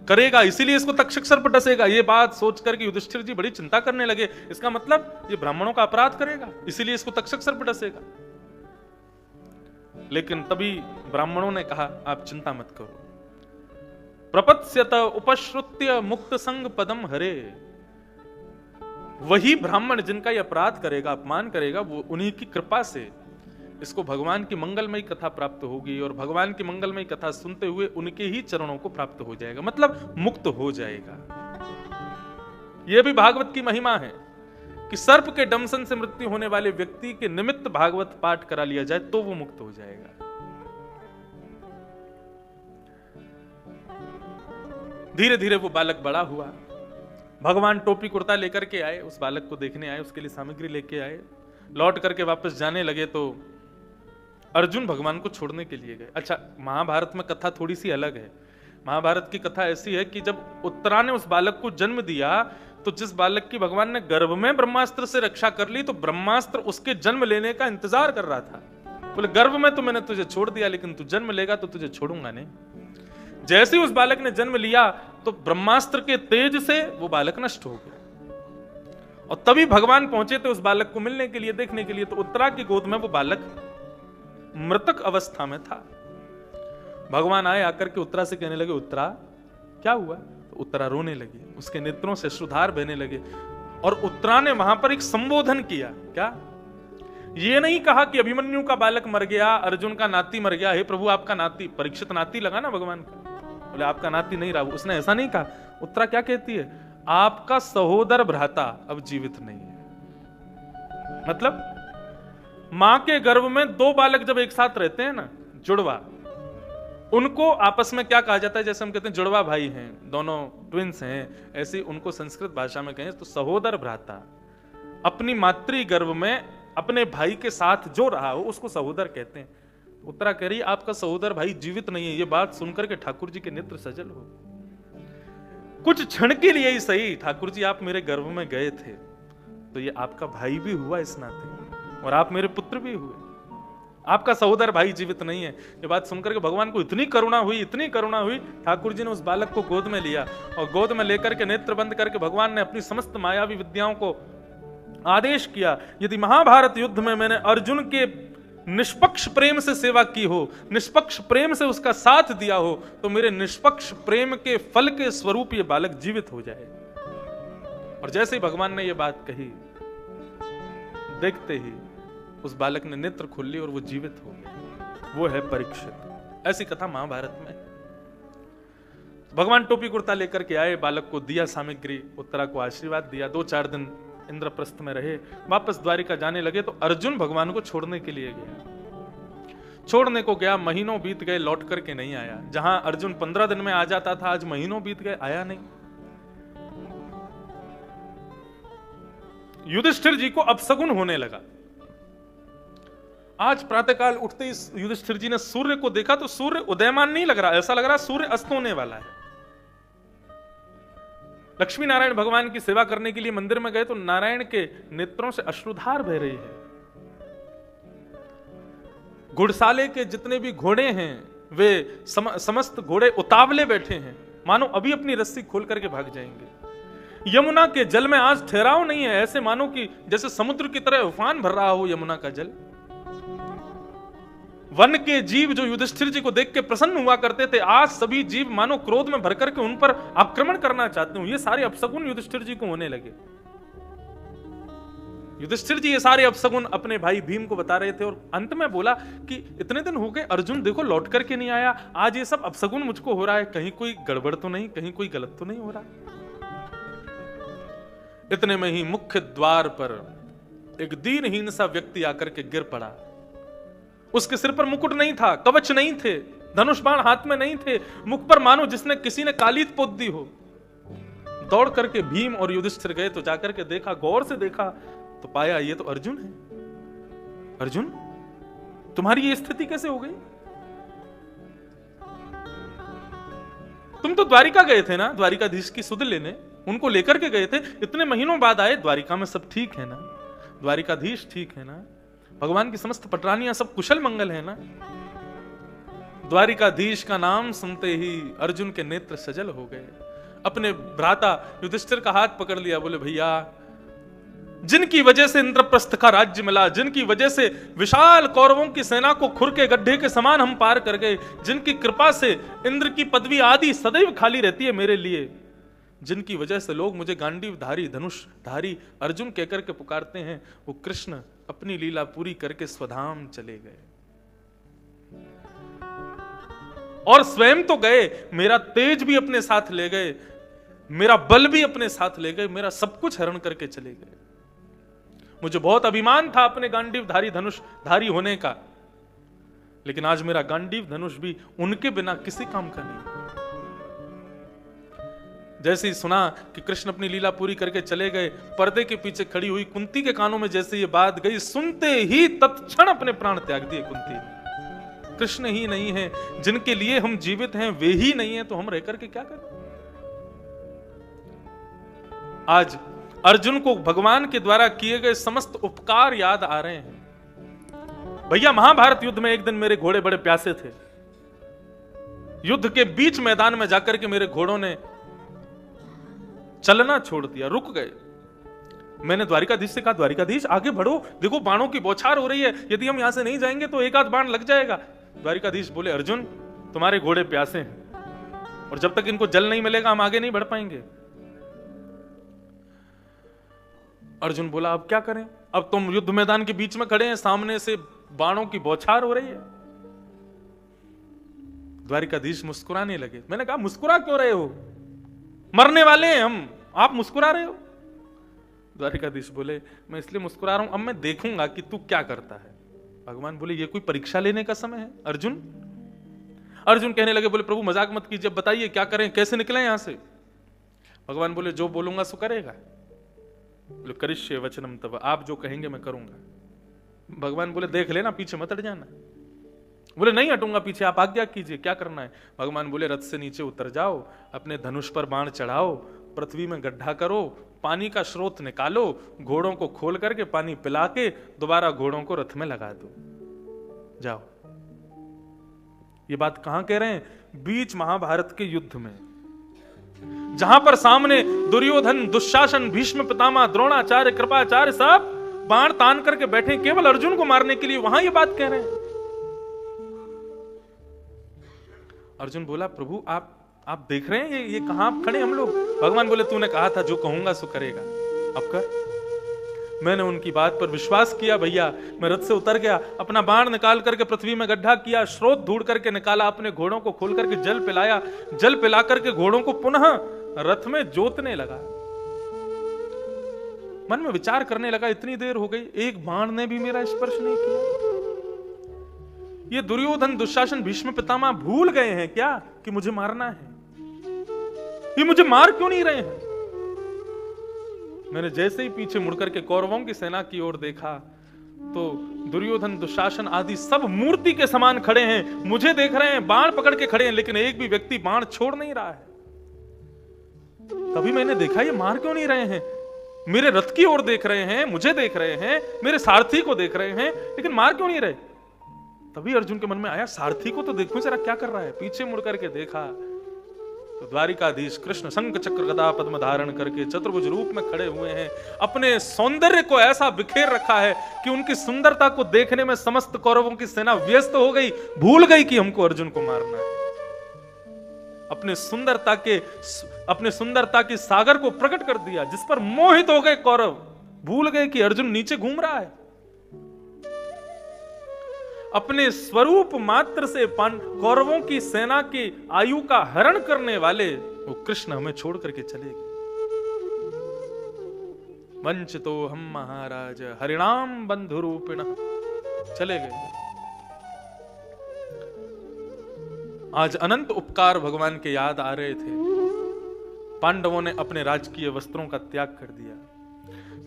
Speaker 1: करेगा, इसीलिए इसको तक्षक सर्प डसेगा। ये बात सोचकर के युधिष्ठिर जी बड़ी चिंता करने लगे, इसका मतलब ये ब्राह्मणों का अपराध करेगा, इसीलिए इसको तक्षक सर्प डसेगा। लेकिन तभी ब्राह्मणों ने कहा, आप चिंता मत करो, प्रपत्स्यत उपश्रुत्य मुक्त संग पदम हरे। वही ब्राह्मण जिनका ये अपराध करेगा, अपमान करेगा, वो उन्हीं की कृपा से इसको भगवान की मंगलमयी कथा प्राप्त होगी, और भगवान की मंगलमयी कथा सुनते हुए उनके ही चरणों को प्राप्त हो जाएगा, मतलब मुक्त हो जाएगा। यह भी भागवत की महिमा है कि सर्प के दंशन से मृत्यु होने वाले व्यक्ति के निमित्त भागवत पाठ करा लिया जाए तो वो मुक्त हो जाएगा। धीरे धीरे वो बालक बड़ा हुआ। भगवान टोपी कुर्ता लेकर के आए, उस बालक को देखने आए, उसके लिए सामग्री लेके आए। लौट करके वापस जाने लगे तो अर्जुन भगवान को छोड़ने के लिए गए। अच्छा, महाभारत में कथा थोड़ी सी अलग है। महाभारत की कथा ऐसी है कि जब उत्तरा ने उस बालक को जन्म दिया तो जिस बालक की भगवान ने गर्भ में ब्रह्मास्त्र से रक्षा कर ली, तो ब्रह्मास्त्र उसके जन्म लेने का इंतजार कर रहा था। बोले, गर्भ में तो मैंने तुझे छोड़ दिया, लेकिन तू जन्म लेगा तो तुझे छोड़ूंगा नहीं। जैसे ही उस बालक ने जन्म लिया तो ब्रह्मास्त्र के तेज से वो बालक नष्ट हो गया, और तभी भगवान पहुंचे थे उस बालक को मिलने के लिए, देखने के लिए। तो उत्तरा की गोद में वो बालक मृतक अवस्था में था। भगवान आए, आकर के उत्तरा से कहने लगे, उत्तरा क्या हुआ? तो उत्तरा रोने लगी, उसके नेत्रों से अश्रुधार बहने लगे। और उत्तरा ने वहां पर एक संबोधन किया। क्या? ये नहीं कहा कि अभिमन्यु का बालक मर गया, अर्जुन का नाती मर गया, हे प्रभु आपका नाती, परीक्षित नाती लगा ना भगवान का, बोले आपका नाती नहीं रहा। उसने ऐसा नहीं कहा। उत्तरा क्या कहती है? आपका सहोदर भ्राता अब जीवित नहीं है। मतलब मां के गर्भ में दो बालक जब एक साथ रहते हैं ना, जुड़वा, उनको आपस में क्या कहा जाता है? जैसे हम कहते हैं जुड़वा भाई हैं, दोनों ट्विंस हैं, ऐसे उनको संस्कृत भाषा में कहें तो सहोदर भ्राता। अपनी मातृ गर्भ में अपने भाई के साथ जो रहा हो उसको सहोदर कहते हैं। उत्तरा कह रही, आपका सहोदर भाई जीवित नहीं है। ये बात सुनकर के ठाकुर जी के नेत्र सजल हो। कुछ क्षण के लिए ही सही, ठाकुर जी आप मेरे गर्भ में गए थे तो ये आपका भाई भी हुआ इस नाते, और आप मेरे पुत्र भी हुए। आपका सहोदर भाई जीवित नहीं है। ये बात सुनकर के भगवान को इतनी करुणा हुई, ठाकुर जी ने उस बालक को गोद में लिया और गोद में लेकर के नेत्र बंद करके भगवान ने अपनी समस्त मायावी विद्याओं को आदेश किया, यदि महाभारत युद्ध में मैंने अर्जुन के निष्पक्ष प्रेम से सेवा की हो, निष्पक्ष प्रेम से उसका साथ दिया हो, तो मेरे निष्पक्ष प्रेम के फल के स्वरूप ये बालक जीवित हो जाए। और जैसे ही भगवान ने ये बात कही, देखते ही उस बालक ने नेत्र खोल लिए और वो जीवित हो गया। वो है परीक्षित। ऐसी कथा महाभारत में। भगवान टोपी कुर्ता लेकर के आए, बालक को दिया सामग्री, उत्तरा को आशीर्वाद दिया, 2-4 दिन इंद्रप्रस्थ में रहे, वापस द्वारिका जाने लगे तो अर्जुन भगवान को छोड़ने के लिए गया। छोड़ने को गया, महीनों बीत गए, लौट करके नहीं आया। जहां अर्जुन 15 दिन में आ जाता था, आज महीनों बीत गए, आया नहीं। युधिष्ठिर जी को अपशगुन होने लगा। आज प्रातःकाल उठते ही युधिष्ठिर जी ने सूर्य को देखा तो सूर्य उदयमान नहीं लग रहा, ऐसा लग रहा सूर्य अस्त होने वाला है। लक्ष्मी नारायण भगवान की सेवा करने के लिए मंदिर में गए तो नारायण के नेत्रों से अश्रुधार बह रही है। घुड़साले के जितने भी घोड़े हैं वे समस्त घोड़े उतावले बैठे हैं, मानो अभी अपनी रस्सी खोल करके भाग जाएंगे। यमुना के जल में आज ठहराव नहीं है, ऐसे मानो कि जैसे समुद्र की तरह उफान भर रहा हो यमुना का जल। वन के जीव जो युधिष्ठिर जी को देख के प्रसन्न हुआ करते थे, आज सभी जीव मानो क्रोध में भरकर के उन पर आक्रमण करना चाहते हो। ये सारे अपशगुन युधिष्ठिर जी को होने लगे। युधिष्ठिर जी ये सारे अपशगुन अपने भाई भीम को बता रहे थे और अंत में बोला कि इतने दिन हो गए, अर्जुन देखो लौट करके नहीं आया, आज ये सब अपशगुन मुझको हो रहा है, कहीं कोई गड़बड़ तो नहीं, कहीं कोई गलत तो नहीं हो रहा। इतने में ही मुख्य द्वार पर एक दीनहीन सा व्यक्ति आकर के गिर पड़ा। उसके सिर पर मुकुट नहीं था, कवच नहीं थे, धनुष बाण हाथ में नहीं थे, मुख पर मानो जिसने किसी ने कालीत पोत दी हो। दौड़ करके भीम और युधिष्ठिर गए तो जाकर के देखा, गौर से देखा तो पाया ये तो अर्जुन है। अर्जुन, तुम्हारी ये स्थिति कैसे हो गई? तुम तो द्वारिका गए थे ना, द्वारिकाधीश की सुध लेने, उनको लेकर के गए थे, इतने महीनों बाद आए, द्वारिका में सब ठीक है ना, द्वारिकाधीश ठीक है ना, भगवान की समस्त पटरानियां सब कुशल मंगल है ना? द्वारिकाधीश का नाम सुनते ही अर्जुन के नेत्र सजल हो गए। अपने भ्राता युधिष्ठिर का हाथ पकड़ लिया, बोले भैया, जिनकी वजह से इंद्रप्रस्थ का राज्य मिला, जिनकी वजह से विशाल कौरवों की सेना को खुर के गड्ढे के समान हम पार कर गए, जिनकी कृपा से इंद्र की पदवी आदि सदैव खाली रहती है मेरे लिए, जिनकी वजह से लोग मुझे गांडीवधारी धनुषधारी अर्जुन कहकर के पुकारते हैं, वो कृष्ण अपनी लीला पूरी करके स्वधाम चले गए। और स्वयं तो गए, मेरा तेज भी अपने साथ ले गए, मेरा बल भी अपने साथ ले गए, मेरा सब कुछ हरण करके चले गए। मुझे बहुत अभिमान था अपने गांडीवधारी धनुषधारी होने का, लेकिन आज मेरा गांडीव धनुष भी उनके बिना किसी काम का नहीं। जैसे ही सुना कि कृष्ण अपनी लीला पूरी करके चले गए, पर्दे के पीछे खड़ी हुई कुंती के कानों में जैसे ये बात गई, सुनते ही तत्क्षण अपने प्राण त्याग दिए कुंती ने। कृष्ण ही नहीं है, जिनके लिए हम जीवित हैं वे ही नहीं है, तो हम रह करके क्या करें? आज अर्जुन को भगवान के द्वारा किए गए समस्त उपकार याद आ रहे हैं। भैया, महाभारत युद्ध में एक दिन मेरे घोड़े बड़े प्यासे थे। युद्ध के बीच मैदान में जाकर के मेरे घोड़ों ने चलना छोड़ दिया, रुक गए। मैंने द्वारिकाधीश से कहा, द्वारिकाधीश आगे बढ़ो, देखो बाणों की बौछार हो रही है, यदि हम यहां से नहीं जाएंगे तो एक आध बाण लग जाएगा। द्वारिकाधीश बोले, अर्जुन तुम्हारे घोड़े प्यासे हैं और जब तक इनको जल नहीं मिलेगा हम आगे नहीं बढ़ पाएंगे। अर्जुन बोला, अब क्या करें? अब तुम युद्ध मैदान के बीच में खड़े हैं, सामने से बाणों की बौछार हो रही है। द्वारिकाधीश मुस्कुराने लगे। मैंने कहा, मुस्कुरा क्यों रहे हो? मरने वाले हैं हम, आप मुस्कुरा रहे हो? द्वारिकाधीश बोले, मैं इसलिए मुस्कुरा रहा हूं, अब मैं देखूंगा कि तू क्या करता है। भगवान बोले, ये कोई परीक्षा लेने का समय है अर्जुन? अर्जुन कहने लगे, बोले प्रभु मजाक मत कीजिए, बताइए क्या करें, कैसे निकले यहां से? भगवान बोले, जो बोलूंगा सो करेगा। बोले, करिष्ये वचनम तव, आप जो कहेंगे मैं करूंगा। भगवान बोले, देख लेना, पीछे मत हट जाना। बोले, नहीं हटूंगा पीछे, आप आज्ञा कीजिए, क्या करना है? भगवान बोले, रथ से नीचे उतर जाओ, अपने धनुष पर बाण चढ़ाओ, पृथ्वी में गड्ढा करो, पानी का स्रोत निकालो, घोड़ों को खोल करके पानी पिला के दोबारा घोड़ों को रथ में लगा दो। जाओ। ये बात कहां कह रहे हैं? बीच महाभारत के युद्ध में, जहां पर सामने दुर्योधन, दुशासन, भीष्म पितामह, द्रोणाचार्य, कृपाचार्य सब बाण तान करके बैठे केवल अर्जुन को मारने के लिए, वहां ये बात कह रहे हैं। अर्जुन बोला, प्रभु आप देख रहे हैं ये कहां खड़े हम लोग? भगवान बोले, तूने कहा था जो कहूंगा सो करेगा, अब कर। मैंने उनकी बात पर विश्वास किया भैया। मैं रथ से उतर गया, अपना बाण निकाल करके पृथ्वी में गड्ढा किया, स्रोत ढूंढ करके निकाला, अपने घोड़ों को खोल करके जल पिलाया, जल पिला करके घोड़ों को पुनः रथ में जोतने लगा। मन में विचार करने लगा, इतनी देर हो गई, एक बाण ने भी मेरा स्पर्श नहीं किया। ये दुर्योधन, दुशासन, भीष्म पितामह भूल गए हैं क्या कि मुझे मारना है? ये मुझे मार क्यों नहीं रहे हैं? मैंने जैसे ही पीछे मुड़कर के कौरवों की सेना की ओर देखा तो दुर्योधन, दुशासन आदि सब मूर्ति के समान खड़े हैं, मुझे देख रहे हैं, बाण पकड़ के खड़े हैं, लेकिन एक भी व्यक्ति बाण छोड़ नहीं रहा है। तभी मैंने देखा, ये मार क्यों नहीं रहे हैं? मेरे रथ की ओर देख रहे हैं, मुझे देख रहे हैं, मेरे सारथी को देख रहे हैं, लेकिन मार क्यों नहीं रहे? तभी अर्जुन के मन में आया, सारथी को तो देखो जरा क्या कर रहा है। पीछे मुड़ करके देखा तो द्वारिकाधीश कृष्ण शंख चक्र गदा पद्म धारण करके चतुर्भुज रूप में खड़े हुए हैं। अपने सौंदर्य को ऐसा बिखेर रखा है कि उनकी सुंदरता को देखने में समस्त कौरवों की सेना व्यस्त हो गई, भूल गई कि हमको अर्जुन को मारना है। अपने सुंदरता के सागर को प्रकट कर दिया, जिस पर मोहित हो गए कौरव, भूल गए कि अर्जुन नीचे घूम रहा है। अपने स्वरूप मात्र से कौरवों की सेना की आयु का हरण करने वाले वो कृष्ण हमें छोड़ करके चले गए। वंचितो हम महाराज हरिणाम बंधु रूपिण, चले गए। आज अनंत उपकार भगवान के याद आ रहे थे। पांडवों ने अपने राजकीय वस्त्रों का त्याग कर दिया।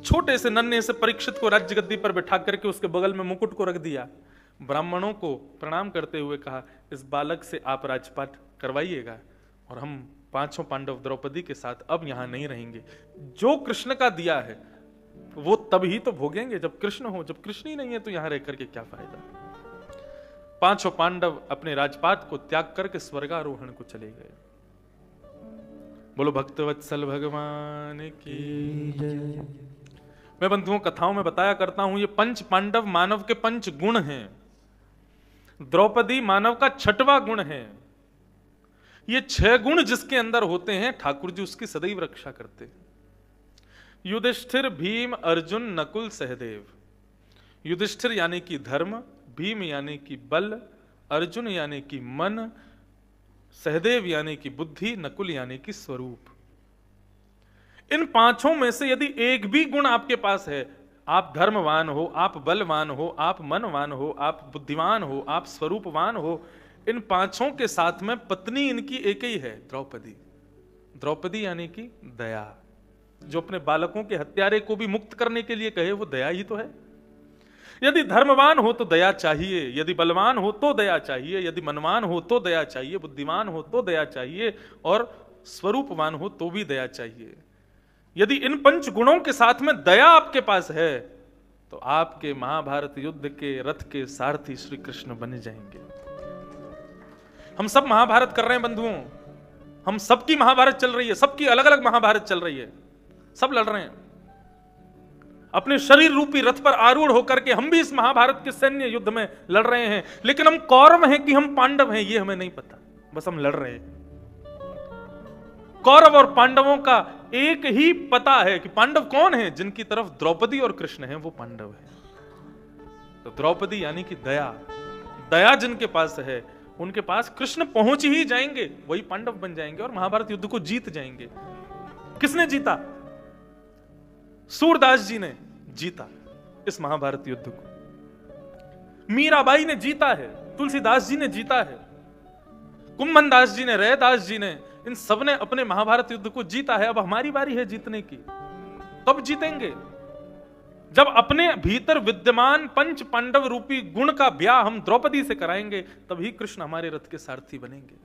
Speaker 1: छोटे से नन्हे से परीक्षित को राज्य गद्दी पर बिठा करके उसके बगल में मुकुट को रख दिया। ब्राह्मणों को प्रणाम करते हुए कहा, इस बालक से आप राजपाट करवाइएगा और हम पांचों पांडव द्रौपदी के साथ अब यहां नहीं रहेंगे। जो कृष्ण का दिया है वो तभी तो भोगेंगे जब कृष्ण हो, जब कृष्ण ही नहीं है तो यहां रह करके क्या फायदा। पांचों पांडव अपने राजपाट को त्याग करके स्वर्गारोहण को चले गए। बोलो भक्तवत्सल भगवान की जय। मैं बंधुओं कथाओं में बताया करता हूं, ये पंच पांडव मानव के पंच गुण हैं। द्रौपदी मानव का छठवां गुण है। ये 6 गुण जिसके अंदर होते हैं, ठाकुर जी उसकी सदैव रक्षा करते हैं। युधिष्ठिर, भीम, अर्जुन, नकुल, सहदेव। युधिष्ठिर यानी कि धर्म, भीम यानी कि बल, अर्जुन यानी कि मन, सहदेव यानी कि बुद्धि, नकुल यानी कि स्वरूप। इन पांचों में से यदि एक भी गुण आपके पास है, आप धर्मवान हो, आप बलवान हो, आप मनवान हो, आप बुद्धिमान हो, आप स्वरूपवान हो, इन पांचों के साथ में पत्नी इनकी एक ही है, द्रौपदी। द्रौपदी यानी कि दया। जो अपने बालकों के हत्यारे को भी मुक्त करने के लिए कहे, वो दया ही तो है। यदि धर्मवान हो तो दया चाहिए, यदि बलवान हो तो दया चाहिए, यदि मनवान हो तो दया चाहिए, बुद्धिमान हो तो दया चाहिए, और स्वरूपवान हो तो भी दया चाहिए। यदि इन पंच गुणों के साथ में दया आपके पास है तो आपके महाभारत युद्ध के रथ के सारथी श्री कृष्ण बन जाएंगे। हम सब महाभारत कर रहे हैं बंधुओं, हम सबकी महाभारत चल रही है, सबकी अलग अलग महाभारत चल रही है, सब लड़ रहे हैं। अपने शरीर रूपी रथ पर आरूढ़ होकर के हम भी इस महाभारत के सैन्य युद्ध में लड़ रहे हैं, लेकिन हम कौरव हैं कि हम पांडव हैं ये हमें नहीं पता, बस हम लड़ रहे हैं। कौरव और पांडवों का एक ही पता है कि पांडव कौन है, जिनकी तरफ द्रौपदी और कृष्ण हैं वो पांडव है। तो द्रौपदी यानी कि दया, दया जिनके पास है उनके पास कृष्ण पहुंच ही जाएंगे, वही पांडव बन जाएंगे और महाभारत युद्ध को जीत जाएंगे। किसने जीता? सूरदास जी ने जीता इस महाभारत युद्ध को। मीराबाई ने जीता है, तुलसीदास जी ने जीता है, कुंभन दास जी ने, रैदास जी ने, इन सब ने अपने महाभारत युद्ध को जीता है। अब हमारी बारी है जीतने की। कब जीतेंगे? जब अपने भीतर विद्यमान पंच पांडव रूपी गुण का ब्याह हम द्रौपदी से कराएंगे, तभी कृष्ण हमारे रथ के सारथी बनेंगे।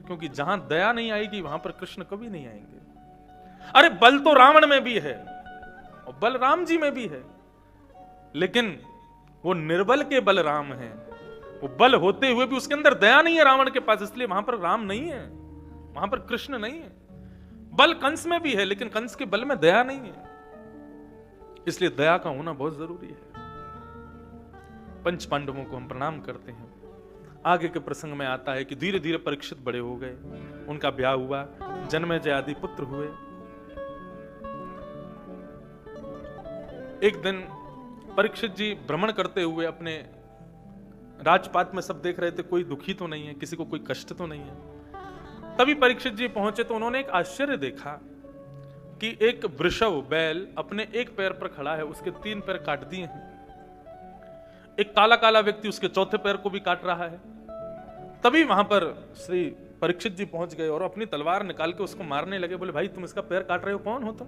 Speaker 1: क्योंकि जहां दया नहीं आएगी वहां पर कृष्ण कभी नहीं आएंगे। अरे बल तो रावण में भी है और बलराम जी में भी है, लेकिन वो निर्बल के बलराम हैं, वो बल होते हुए भी उसके अंदर दया नहीं है रावण के पास, इसलिए वहां पर राम नहीं है, वहां पर कृष्ण नहीं है। बल कंस में भी है, लेकिन कंस के बल में दया नहीं है, इसलिए दया का होना बहुत जरूरी है। पंच पांडवों को हम प्रणाम करते हैं। आगे के प्रसंग में आता है कि धीरे धीरे परीक्षित बड़े हो गए, उनका ब्याह हुआ, जन्मेजय आदि पुत्र हुए। एक दिन परीक्षित जी भ्रमण करते हुए अपने राजपाट में सब देख रहे थे, कोई दुखी तो नहीं है, किसी को कोई कष्ट तो नहीं है। तभी परीक्षित जी पहुंचे तो उन्होंने एक आश्चर्य देखा कि एक वृषभ बैल अपने एक पैर पर खड़ा है, उसके 3 पैर काट दिए हैं। एक काला काला व्यक्ति उसके चौथे पैर को भी काट रहा है। तभी वहां पर श्री परीक्षित जी पहुंच गए और अपनी तलवार निकाल के उसको मारने लगे। बोले, भाई तुम इसका पैर काट रहे हो, कौन हो तुम?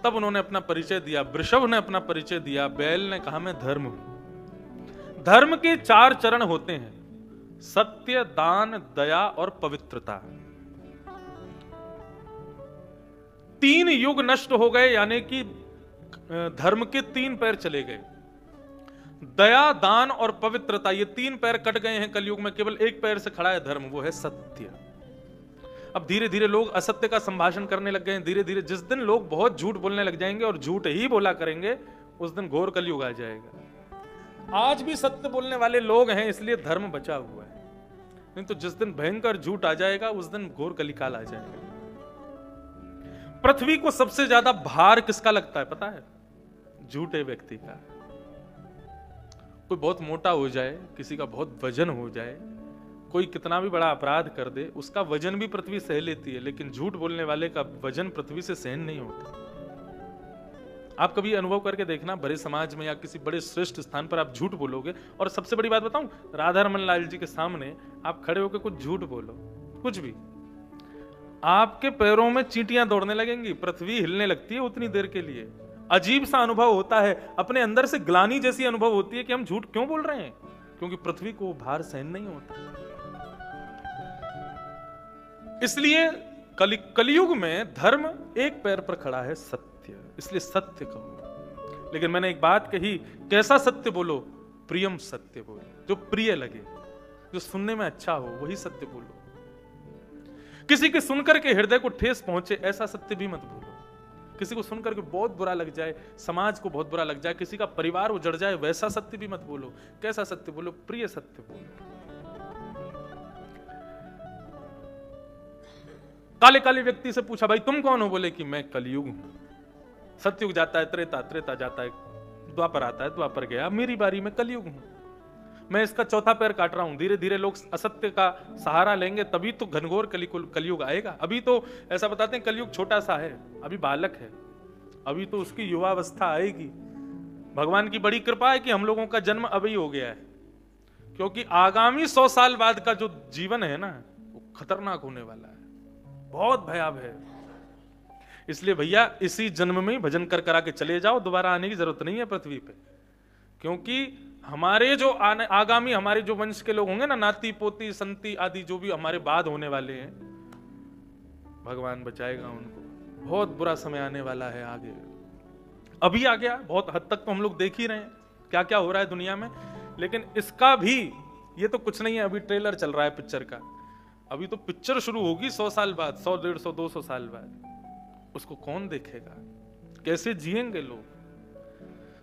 Speaker 1: तब उन्होंने अपना परिचय दिया, वृषभ ने अपना परिचय दिया, बैल ने कहा मैं धर्म हूं। धर्म के 4 चरण होते हैं, सत्य, दान, दया और पवित्रता। 3 युग नष्ट हो गए, यानी कि धर्म के 3 पैर चले गए। दया, दान और पवित्रता, ये 3 पैर कट गए हैं कलयुग में, केवल एक पैर से खड़ा है धर्म, वो है सत्य। अब धीरे धीरे लोग असत्य का संभाषण करने लग गए हैं। धीरे धीरे जिस दिन लोग बहुत झूठ बोलने लग जाएंगे और झूठ ही बोला करेंगे, उस दिन घोर कलयुग आ जाएगा। आज भी सत्य बोलने वाले लोग हैं, इसलिए धर्म बचा हुआ है, नहीं तो जिस दिन भयंकर झूठ आ जाएगा उस दिन घोर कलिकाल आ जाएगा। पृथ्वी को सबसे ज्यादा भार किसका लगता है पता है? झूठे व्यक्ति का। कोई बहुत मोटा हो जाए, किसी का बहुत वजन हो जाए, कोई कितना भी बड़ा अपराध कर दे, उसका वजन भी पृथ्वी सह लेती है, लेकिन झूठ बोलने वाले का वजन पृथ्वी से सहन नहीं होता। आप कभी अनुभव करके देखना, बड़े समाज में या किसी बड़े श्रेष्ठ स्थान पर आप झूठ बोलोगे, और सबसे बड़ी बात बताऊं, राधा रमन लाल जी के सामने आप खड़े होकर कुछ झूठ बोलो, कुछ भी, आपके पैरों में चींटियां दौड़ने लगेंगी, पृथ्वी हिलने लगती है उतनी देर के लिए। अजीब सा अनुभव होता है, अपने अंदर से ग्लानि जैसी अनुभव होती है कि हम झूठ क्यों बोल रहे हैं, क्योंकि पृथ्वी को भार सहन नहीं होता। इसलिए कलयुग में धर्म एक पैर पर खड़ा है, सत्य, इसलिए सत्य कहो। लेकिन मैंने एक बात कही, कैसा सत्य बोलो? प्रियम सत्य बोलो, जो प्रिय लगे, जो सुनने में अच्छा हो, वही सत्य बोलो। किसी के सुनकर के हृदय को ठेस पहुंचे ऐसा सत्य भी मत बोलो। किसी को सुनकर के बहुत बुरा लग जाए, समाज को बहुत बुरा लग जाए, किसी का परिवार उजड़ जाए, वैसा सत्य भी मत बोलो। कैसा सत्य बोलो? प्रिय सत्य बोलो। काले काले व्यक्ति से पूछा, भाई तुम कौन हो? बोले कि मैं कलयुग हूं। सतयुग जाता है त्रेता, त्रेता जाता है द्वापर, आता है द्वापर गया, मेरी बारी में कलयुग हूं। मैं इसका चौथा पैर काट रहा हूं। धीरे धीरे लोग असत्य का सहारा लेंगे, तभी तो घनघोर कलयुग आएगा। अभी तो ऐसा बताते हैं कलयुग छोटा सा है, अभी बालक है, अभी तो उसकी युवावस्था आएगी। भगवान की बड़ी कृपा है कि हम लोगों का जन्म अभी हो गया है, क्योंकि आगामी 100 साल बाद का जो जीवन है ना, वो खतरनाक होने वाला है, बहुत भयावह है। इसलिए भैया इसी जन्म में ही भजन कर करा के चले जाओ, दोबारा आने की जरूरत नहीं है पृथ्वी पे। क्योंकि हमारे जो आगामी हमारे जो वंश के लोग होंगे ना, नाती पोती संती आदि जो भी हमारे बाद होने वाले हैं, भगवान बचाएगा उनको। बहुत बुरा समय आने वाला है आगे, अभी आ गया, बहुत हद तक तो हम लोग देख ही रहे हैं क्या क्या हो रहा है दुनिया में। लेकिन इसका भी, ये तो कुछ नहीं है, अभी ट्रेलर चल रहा है पिक्चर का, अभी तो पिक्चर शुरू होगी 100 साल बाद, 100, 150, 200 साल बाद। उसको कौन देखेगा? कैसे जिएंगे लोग?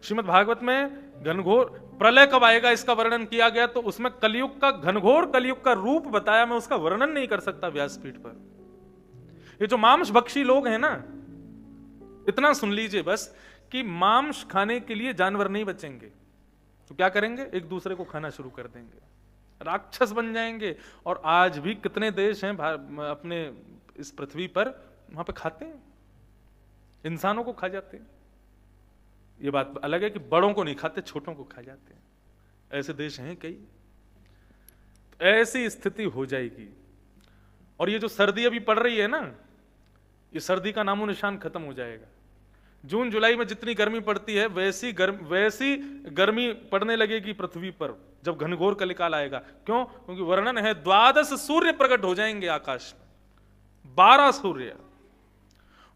Speaker 1: श्रीमद् भागवत में घनघोर प्रलय कब आएगा इसका वर्णन किया गया, तो उसमें कलयुग का, घनघोर कलयुग का रूप बताया। मैं उसका वर्णन नहीं कर सकता व्यासपीठ पर। ये जो मांस भक्षी लोग हैं ना, इतना सुन लीजिए बस कि मांस खाने के लिए जानवर नहीं बचेंगे तो क्या करेंगे? एक दूसरे को खाना शुरू कर देंगे, राक्षस बन जाएंगे। और आज भी कितने देश हैं अपने इस पृथ्वी पर, वहां पे खाते हैं, इंसानों को खा जाते हैं। ये बात अलग है कि बड़ों को नहीं खाते, छोटों को खा जाते हैं। ऐसे देश हैं कई। ऐसी स्थिति हो जाएगी। और ये जो सर्दी अभी पड़ रही है ना, ये सर्दी का नामो निशान खत्म हो जाएगा। जून जुलाई में जितनी गर्मी पड़ती है वैसी गर्मी पड़ने लगेगी पृथ्वी पर जब घनघोर कलिकाल आएगा। क्यों? क्योंकि वर्णन है 12 सूर्य प्रकट हो जाएंगे आकाश में, 12 सूर्य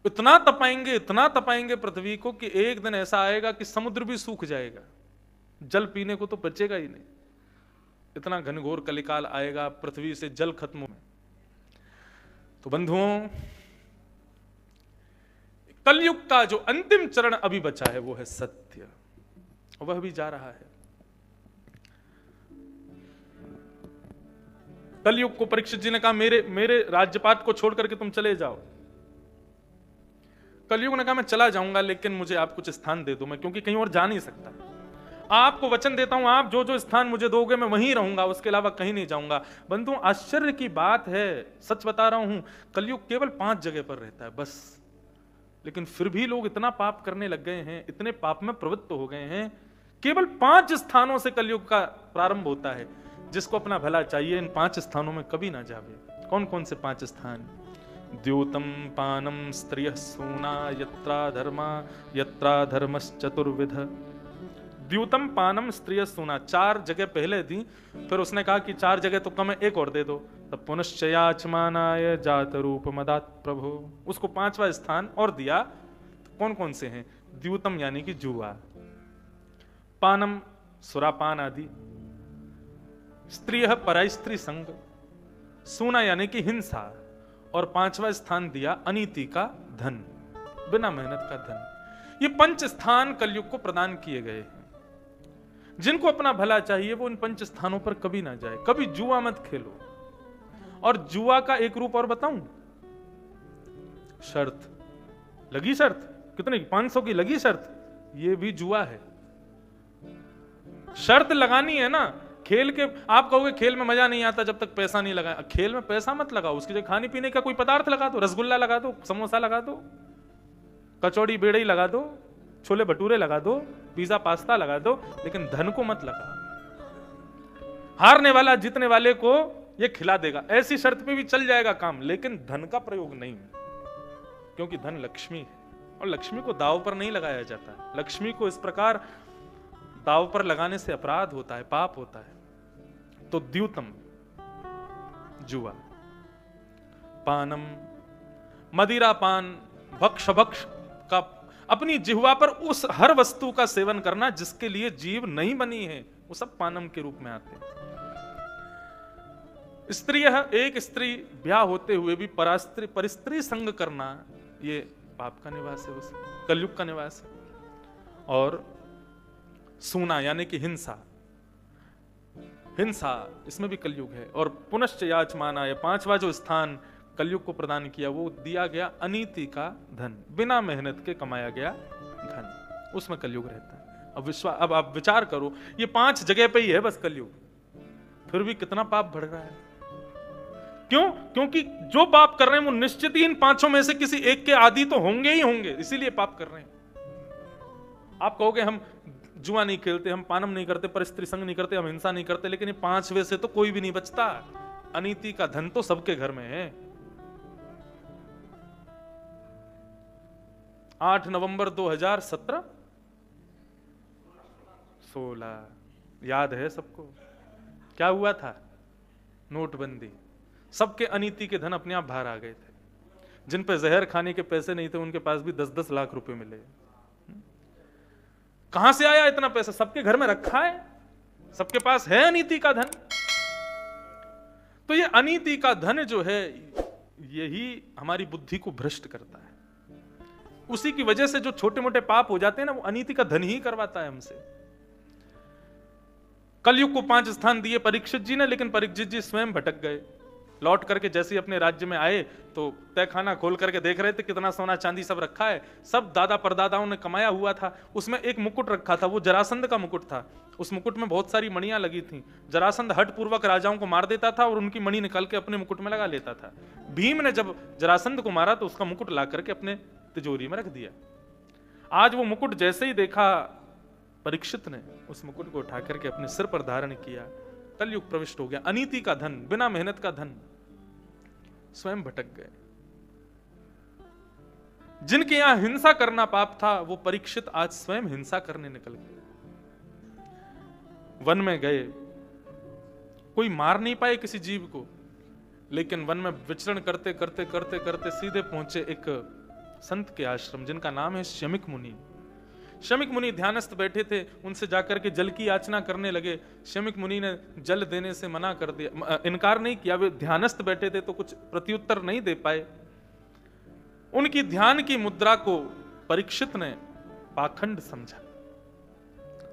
Speaker 1: इतना तपाएंगे पृथ्वी को कि एक दिन ऐसा आएगा कि समुद्र भी सूख जाएगा। जल पीने को तो बचेगा ही नहीं, इतना घनघोर कलिकाल आएगा, पृथ्वी से जल खत्म हो। तो बंधुओं, कलयुग का जो अंतिम चरण अभी बचा है वो है सत्य, वह भी जा रहा है। कलयुग को परीक्षित जी ने कहा मेरे राज्यपाट को छोड़ करके तुम चले जाओ। कलयुग ने कहा मैं चला जाऊंगा, लेकिन मुझे आप कुछ स्थान दे दो, मैं क्योंकि कहीं और जा नहीं सकता। आपको वचन देता हूं, आप जो जो स्थान मुझे दोगे मैं वहीं रहूंगा, उसके अलावा कहीं नहीं जाऊंगा। बंधु, आश्चर्य की बात है, सच बता रहा हूं, कलयुग केवल 5 जगह पर रहता है बस। लेकिन फिर भी लोग इतना पाप करने लग गए हैं, इतने पाप में प्रवृत्त हो गए हैं। केवल 5 स्थानों से कलयुग का प्रारंभ होता है। जिसको अपना भला चाहिए, इन 5 स्थानों में कभी ना जावे। कौन कौन से 5 स्थान? द्योतम पानम स्त्रियः सूना यत्रा धर्मश्चतुर्विध। द्यूतम पानम स्त्रियः सूना 4 जगह पहले दी, फिर उसने कहा कि 4 जगह तो कम है, एक और दे दो। तब पुनश्चयाचमानाय जात रूप मदात प्रभु, उसको 5वां स्थान और दिया। तो कौन कौन से हैं? द्यूतम यानी कि जुआ, पानम सुरापान आदि, स्त्रियः पराई स्त्री संग, सूना यानी कि हिंसा, और 5वां स्थान दिया अनीति का धन, बिना मेहनत का धन। ये 5 स्थान कलयुग को प्रदान किए गए हैं। जिनको अपना भला चाहिए वो इन 5 स्थानों पर कभी ना जाए। कभी जुआ मत खेलो। और जुआ का एक रूप और बताऊं, शर्त लगी, शर्त कितने की? 500 की लगी शर्त, ये भी जुआ है। शर्त लगानी है ना। खेल के आप कहोगे खेल में मजा नहीं आता जब तक पैसा नहीं लगा। खेल में पैसा मत लगाओ, उसकी जगह खाने पीने का कोई पदार्थ लगा दो, रसगुल्ला लगा दो, समोसा लगा दो, कचौड़ी बेड़ई लगा दो, छोले भटूरे लगा दो, पिज्जा पास्ता लगा दो, लेकिन धन को मत लगाओ। हारने वाला जीतने वाले को ये खिला देगा, ऐसी शर्त पे भी चल जाएगा काम, लेकिन धन का प्रयोग नहीं, क्योंकि धन लक्ष्मी है और लक्ष्मी को दाव पर नहीं लगाया जाता। लक्ष्मी को इस प्रकार दाव पर लगाने से अपराध होता है, पाप होता है। तो द्यूतम जुआ, पानम मदिरा पान, भक्ष का अपनी जिह्वा पर उस हर वस्तु का सेवन करना जिसके लिए जीव नहीं बनी है, वो सब पानम के रूप में आते हैं। स्त्री, एक स्त्री ब्याह होते हुए भी परस्त्री संग करना, ये पाप का निवास है, उस कलयुग का निवास है। और सूना यानी कि हिंसा, हिंसा इसमें भी कलयुग है। और पुनश्च याचमाना, ये 5वां जो स्थान कलयुग को प्रदान किया वो दिया गया अनीति का धन, बिना मेहनत के कमाया गया धन, उसमें कलयुग रहता है। अब आप विचार करो, ये 5 जगह पे ही है बस कलयुग, फिर भी कितना पाप बढ़ रहा है। क्यों? क्योंकि जो पाप कर रहे हैं वो निश्चित ही इन 5 में से किसी एक के आदि तो होंगे ही होंगे, इसीलिए पाप कर रहे हैं। आप कहोगे हम जुआ नहीं खेलते, हम पानम नहीं करते, परस्त्री संग नहीं करते, हम हिंसा नहीं करते, लेकिन ये 5वें से तो कोई भी नहीं बचता। अनीति का धन तो सबके घर में है। 8 नवंबर 2017 16 याद है सबको, क्या हुआ था? नोटबंदी। सबके अनीति के धन अपने आप बाहर आ गए थे। जिन पे जहर खाने के पैसे नहीं थे उनके पास भी 10-10 लाख रुपए मिले। कहां से आया इतना पैसा? सबके घर में रखा है, सबके पास है अनीति का धन। तो ये अनीति का धन जो है यही हमारी बुद्धि को भ्रष्ट करता है। उसी की वजह से जो छोटे मोटे पाप हो जाते हैं ना, वो अनीति का धन ही करवाता है हमसे। कलयुग को 5 स्थान दिए परीक्षित जी ने, लेकिन परीक्षित जी स्वयं भटक गए। लौट करके जैसे ही अपने राज्य में आए तो तहखाना खोल करके देख रहे थे कितना सोना चांदी सब रखा है, सब दादा परदादाओं ने कमाया हुआ था। उसमें एक मुकुट रखा था, वो जरासंध का मुकुट था। उस मुकुट में बहुत सारी मणियां लगी थी। जरासंध हठ पूर्वक राजाओं को मार देता था और उनकी मणि निकाल के अपने मुकुट में लगा लेता था। भीम ने जब जरासंध को मारा तो उसका मुकुट ला करके अपने तिजोरी में रख दिया। आज वो मुकुट जैसे ही देखा परीक्षित ने, उस मुकुट को उठा करके अपने सिर पर धारण किया। कलयुग प्रविष्ट हो गया। अनीति का धन, बिना मेहनत का धन, स्वयं भटक गए। जिनके यहां हिंसा करना पाप था वो परीक्षित आज स्वयं हिंसा करने निकल गए। वन में गए, कोई मार नहीं पाए किसी जीव को, लेकिन वन में विचरण करते करते करते करते सीधे पहुंचे एक संत के आश्रम, जिनका नाम है शमिक मुनि। शमीक मुनि ध्यानस्थ बैठे थे, उनसे जाकर के जल की याचना करने लगे। शमीक मुनि ने जल देने से मना कर दिया, इनकार नहीं किया। वे ध्यानस्थ बैठे थे तो कुछ प्रत्युत्तर नहीं दे पाए। उनकी ध्यान की मुद्रा को परीक्षित ने पाखंड समझा।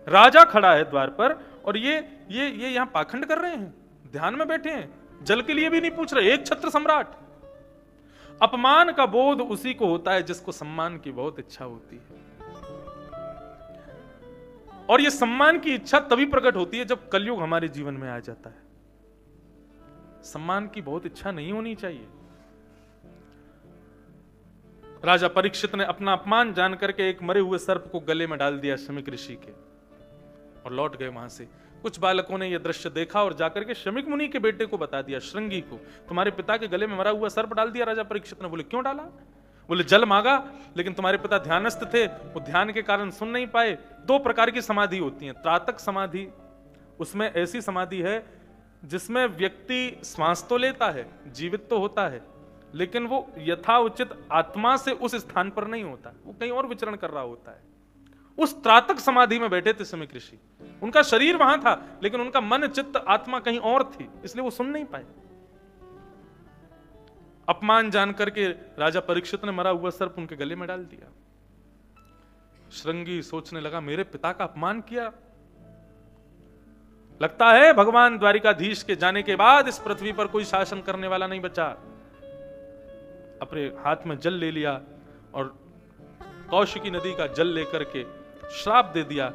Speaker 1: राजा खड़ा है द्वार पर और ये यहां पाखंड कर रहे हैं, ध्यान में बैठे हैं, जल के लिए भी नहीं पूछ रहे। एक छत्र सम्राट। अपमान का बोध उसी को होता है जिसको सम्मान की बहुत इच्छा होती है, और यह सम्मान की इच्छा तभी प्रकट होती है जब कलयुग हमारे जीवन में आ जाता है। सम्मान की बहुत इच्छा नहीं होनी चाहिए। राजा परीक्षित ने अपना अपमान जान करके एक मरे हुए सर्प को गले में डाल दिया शमीक ऋषि के, और लौट गए वहां से। कुछ बालकों ने यह दृश्य देखा और जाकर के शमीक मुनि के बेटे को बता दिया, श्रृंगी को, तुम्हारे पिता के गले में मरा हुआ सर्प डाल दिया। राजा परीक्षित ने बोले क्यों डाला? बोले जल मांगा, लेकिन तुम्हारे पिता ध्यानस्थ थे, वो ध्यान के कारण सुन नहीं पाए। दो प्रकार की समाधि होती है, त्रातक समाधि, उसमें ऐसी समाधि है जिसमें व्यक्ति श्वास तो लेता है, जीवित तो होता है, लेकिन वो यथाउचित आत्मा से उस स्थान पर नहीं होता, वो कहीं और विचरण कर रहा होता है। उस त्रातक समाधि में बैठे थे शमीक ऋषि। उनका शरीर वहां था, लेकिन उनका मन चित्त आत्मा कहीं और थी, इसलिए वो सुन नहीं पाए। अपमान जान करके राजा परीक्षित ने मरा हुआ सर्प उनके गले में डाल दिया। श्रृंगी सोचने लगा, मेरे पिता का अपमान किया, लगता है भगवान द्वारिकाधीश के जाने के बाद इस पृथ्वी पर कोई शासन करने वाला नहीं बचा। अपने हाथ में जल ले लिया और कौशिकी नदी का जल लेकर के श्राप दे दिया।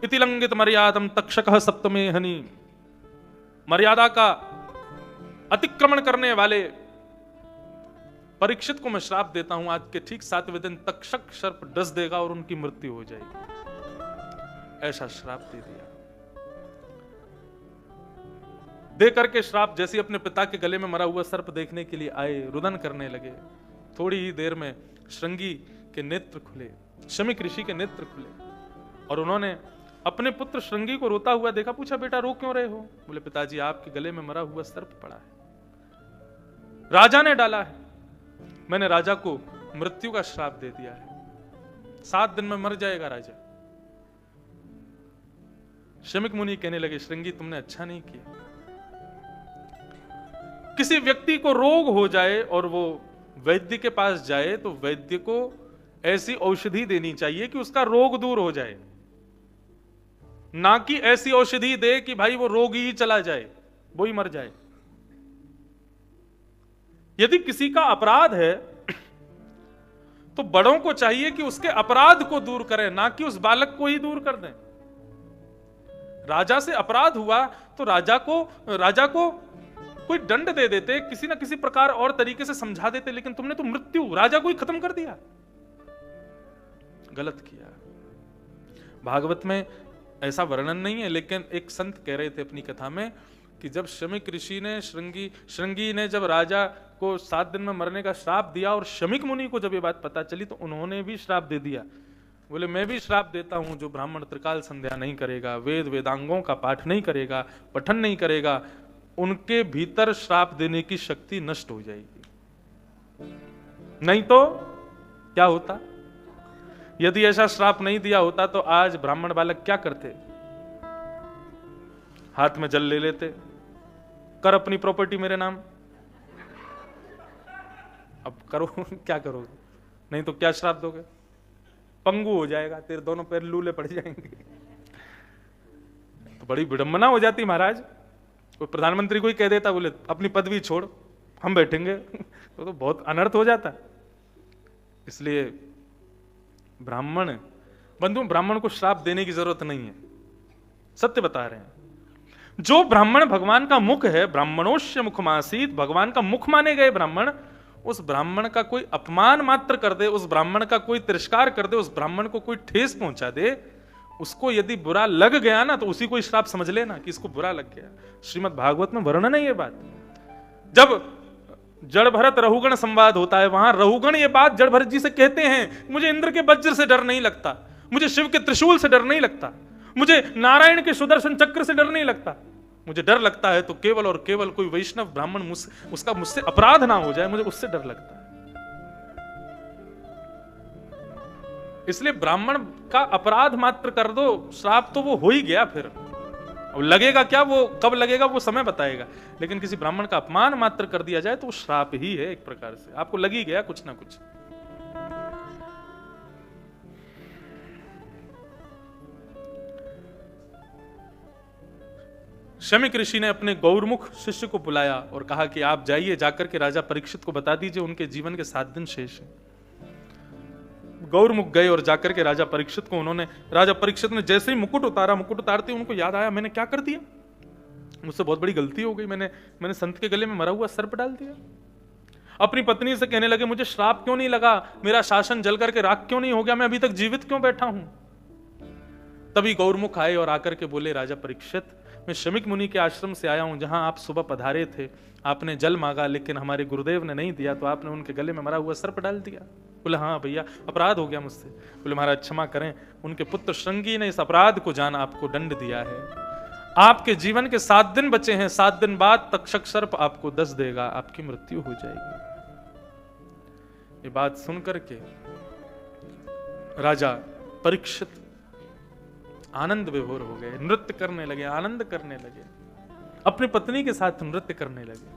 Speaker 1: इति लंघित मर्यादम तक्षकः सप्तमे हनि। मर्यादा का अतिक्रमण करने वाले परीक्षित को मैं श्राप देता हूं, आज के ठीक 7वें दिन तक्षक सर्प डस देगा और उनकी मृत्यु हो जाएगी। ऐसा श्राप दे दिया। दे करके श्राप जैसे अपने पिता के गले में मरा हुआ सर्प देखने के लिए आए, रुदन करने लगे। थोड़ी ही देर में श्रृंगी के नेत्र खुले, शमीक ऋषि के नेत्र खुले, और उन्होंने अपने पुत्र श्रृंगी को रोता हुआ देखा। पूछा, बेटा रो क्यों रहे हो? बोले, पिताजी आपके गले में मरा हुआ सर्प पड़ा है, राजा ने डाला है, मैंने राजा को मृत्यु का श्राप दे दिया है, 7 दिन में मर जाएगा राजा। शमीक मुनि कहने लगे, श्रृंगी तुमने अच्छा नहीं किया। किसी व्यक्ति को रोग हो जाए और वो वैद्य के पास जाए तो वैद्य को ऐसी औषधि देनी चाहिए कि उसका रोग दूर हो जाए, ना कि ऐसी औषधि दे कि भाई वो रोग ही चला जाए, वो ही मर जाए। यदि किसी का अपराध है तो बड़ों को चाहिए कि उसके अपराध को दूर करें, ना कि उस बालक को ही दूर कर दें। राजा से अपराध हुआ तो राजा को कोई दंड दे देते, किसी ना किसी प्रकार और तरीके से समझा देते, लेकिन तुमने तो मृत्यु राजा को ही खत्म कर दिया। गलत किया। भागवत में ऐसा वर्णन नहीं है, लेकिन एक संत कह रहे थे अपनी कथा में कि जब शमीक ऋषि ने श्रृंगी ने जब राजा को 7 दिन में मरने का श्राप दिया और शमीक मुनि को जब ये बात पता चली तो उन्होंने भी श्राप दे दिया। बोले, मैं भी श्राप देता हूं, जो ब्राह्मण त्रिकाल संध्या नहीं करेगा, वेद वेदांगों का पाठ नहीं करेगा, पठन नहीं करेगा, उनके भीतर श्राप देने की शक्ति नष्ट हो जाएगी। नहीं तो क्या होता? यदि ऐसा श्राप नहीं दिया होता तो आज ब्राह्मण बालक क्या करते? हाथ में जल ले लेते, कर अपनी प्रॉपर्टी मेरे नाम। अब करो क्या करोगे? नहीं तो क्या श्राप दोगे? पंगु हो जाएगा, तेरे दोनों पैर लूले पड़ जाएंगे। तो बड़ी विडंबना हो जाती महाराज। कोई प्रधानमंत्री को ही कह देता, बोले अपनी पदवी छोड़ हम बैठेंगे, तो बहुत अनर्थ हो जाता। इसलिए ब्राह्मण को श्राप देने की जरूरत नहीं है, सत्य बता रहे हैं। जो ब्राह्मण भगवान का मुख है, ब्राह्मणोश्य मुखमासीत, भगवान का मुख माने गए ब्राह्मण, उस ब्राह्मण का कोई अपमान मात्र कर दे, उस ब्राह्मण का कोई तिरस्कार कर दे, उस ब्राह्मण को कोई ठेस पहुंचा दे, उसको यदि बुरा लग गया ना तो उसी को श्राप समझ लेना कि इसको बुरा लग गया। श्रीमद् भागवत में वर्णन है ये बात। जब जड़ भरत रहुगण संवाद होता है, वहां रहुगण ये बात जड़ भरत जी से कहते हैं, मुझे इंद्र के वज्र से डर नहीं लगता, मुझे शिव के त्रिशूल से डर नहीं लगता, मुझे नारायण के सुदर्शन चक्र से डर नहीं लगता, मुझे डर लगता है तो केवल और केवल कोई वैष्णव ब्राह्मण उसका मुझसे अपराध ना हो जाए, मुझे उससे डर लगता है। इसलिए ब्राह्मण का अपराध मात्र कर दो, श्राप तो वो हो ही गया। फिर अब लगेगा क्या, वो कब लगेगा वो समय बताएगा, लेकिन किसी ब्राह्मण का अपमान मात्र कर दिया जाए तो वो श्राप ही है एक प्रकार से, आपको लग ही गया कुछ ना कुछ। शमीक ऋषि ने अपने गौरमुख शिष्य को बुलाया और कहा कि आप जाइए, जाकर के राजा परीक्षित को बता दीजिए उनके जीवन के 7 दिन शेष हैं। गौरमुख गए और जाकर के राजा परीक्षित को उन्होंने, राजा परीक्षित ने जैसे ही मुकुट उतारा, मुकुट उतारते उनको याद आया मैंने क्या कर दिया, मुझसे बहुत बड़ी गलती हो गई, मैंने संत के गले में मरा हुआ सर्प डाल दिया। अपनी पत्नी से कहने लगे मुझे श्राप क्यों नहीं लगा, मेरा शासन जल करके राख क्यों नहीं हो गया, मैं अभी तक जीवित क्यों बैठा हूं। तभी गौरमुख आए और आकर के बोले राजा परीक्षित, मैं शमीक मुनि के आश्रम से आया हूं, जहां आप सुबह पधारे थे, आपने जल मांगा लेकिन हमारे गुरुदेव ने नहीं दिया, तो आपने उनके गले में मरा हुआ सर्प डाल दिया। बोले हाँ भैया अपराध हो गया मुझसे। बोले महाराज क्षमा करें, उनके पुत्र श्रृंगी ने इस अपराध को जान आपको दंड दिया है। आपके जीवन के 7 दिन बचे हैं, 7 दिन बाद तक्षक सर्प आपको दस देगा, आपकी मृत्यु हो जाएगी। ये बात सुनकर के राजा परीक्षित आनंद विभोर हो गए, नृत्य करने लगे, आनंद करने लगे, अपनी पत्नी के साथ नृत्य करने लगे।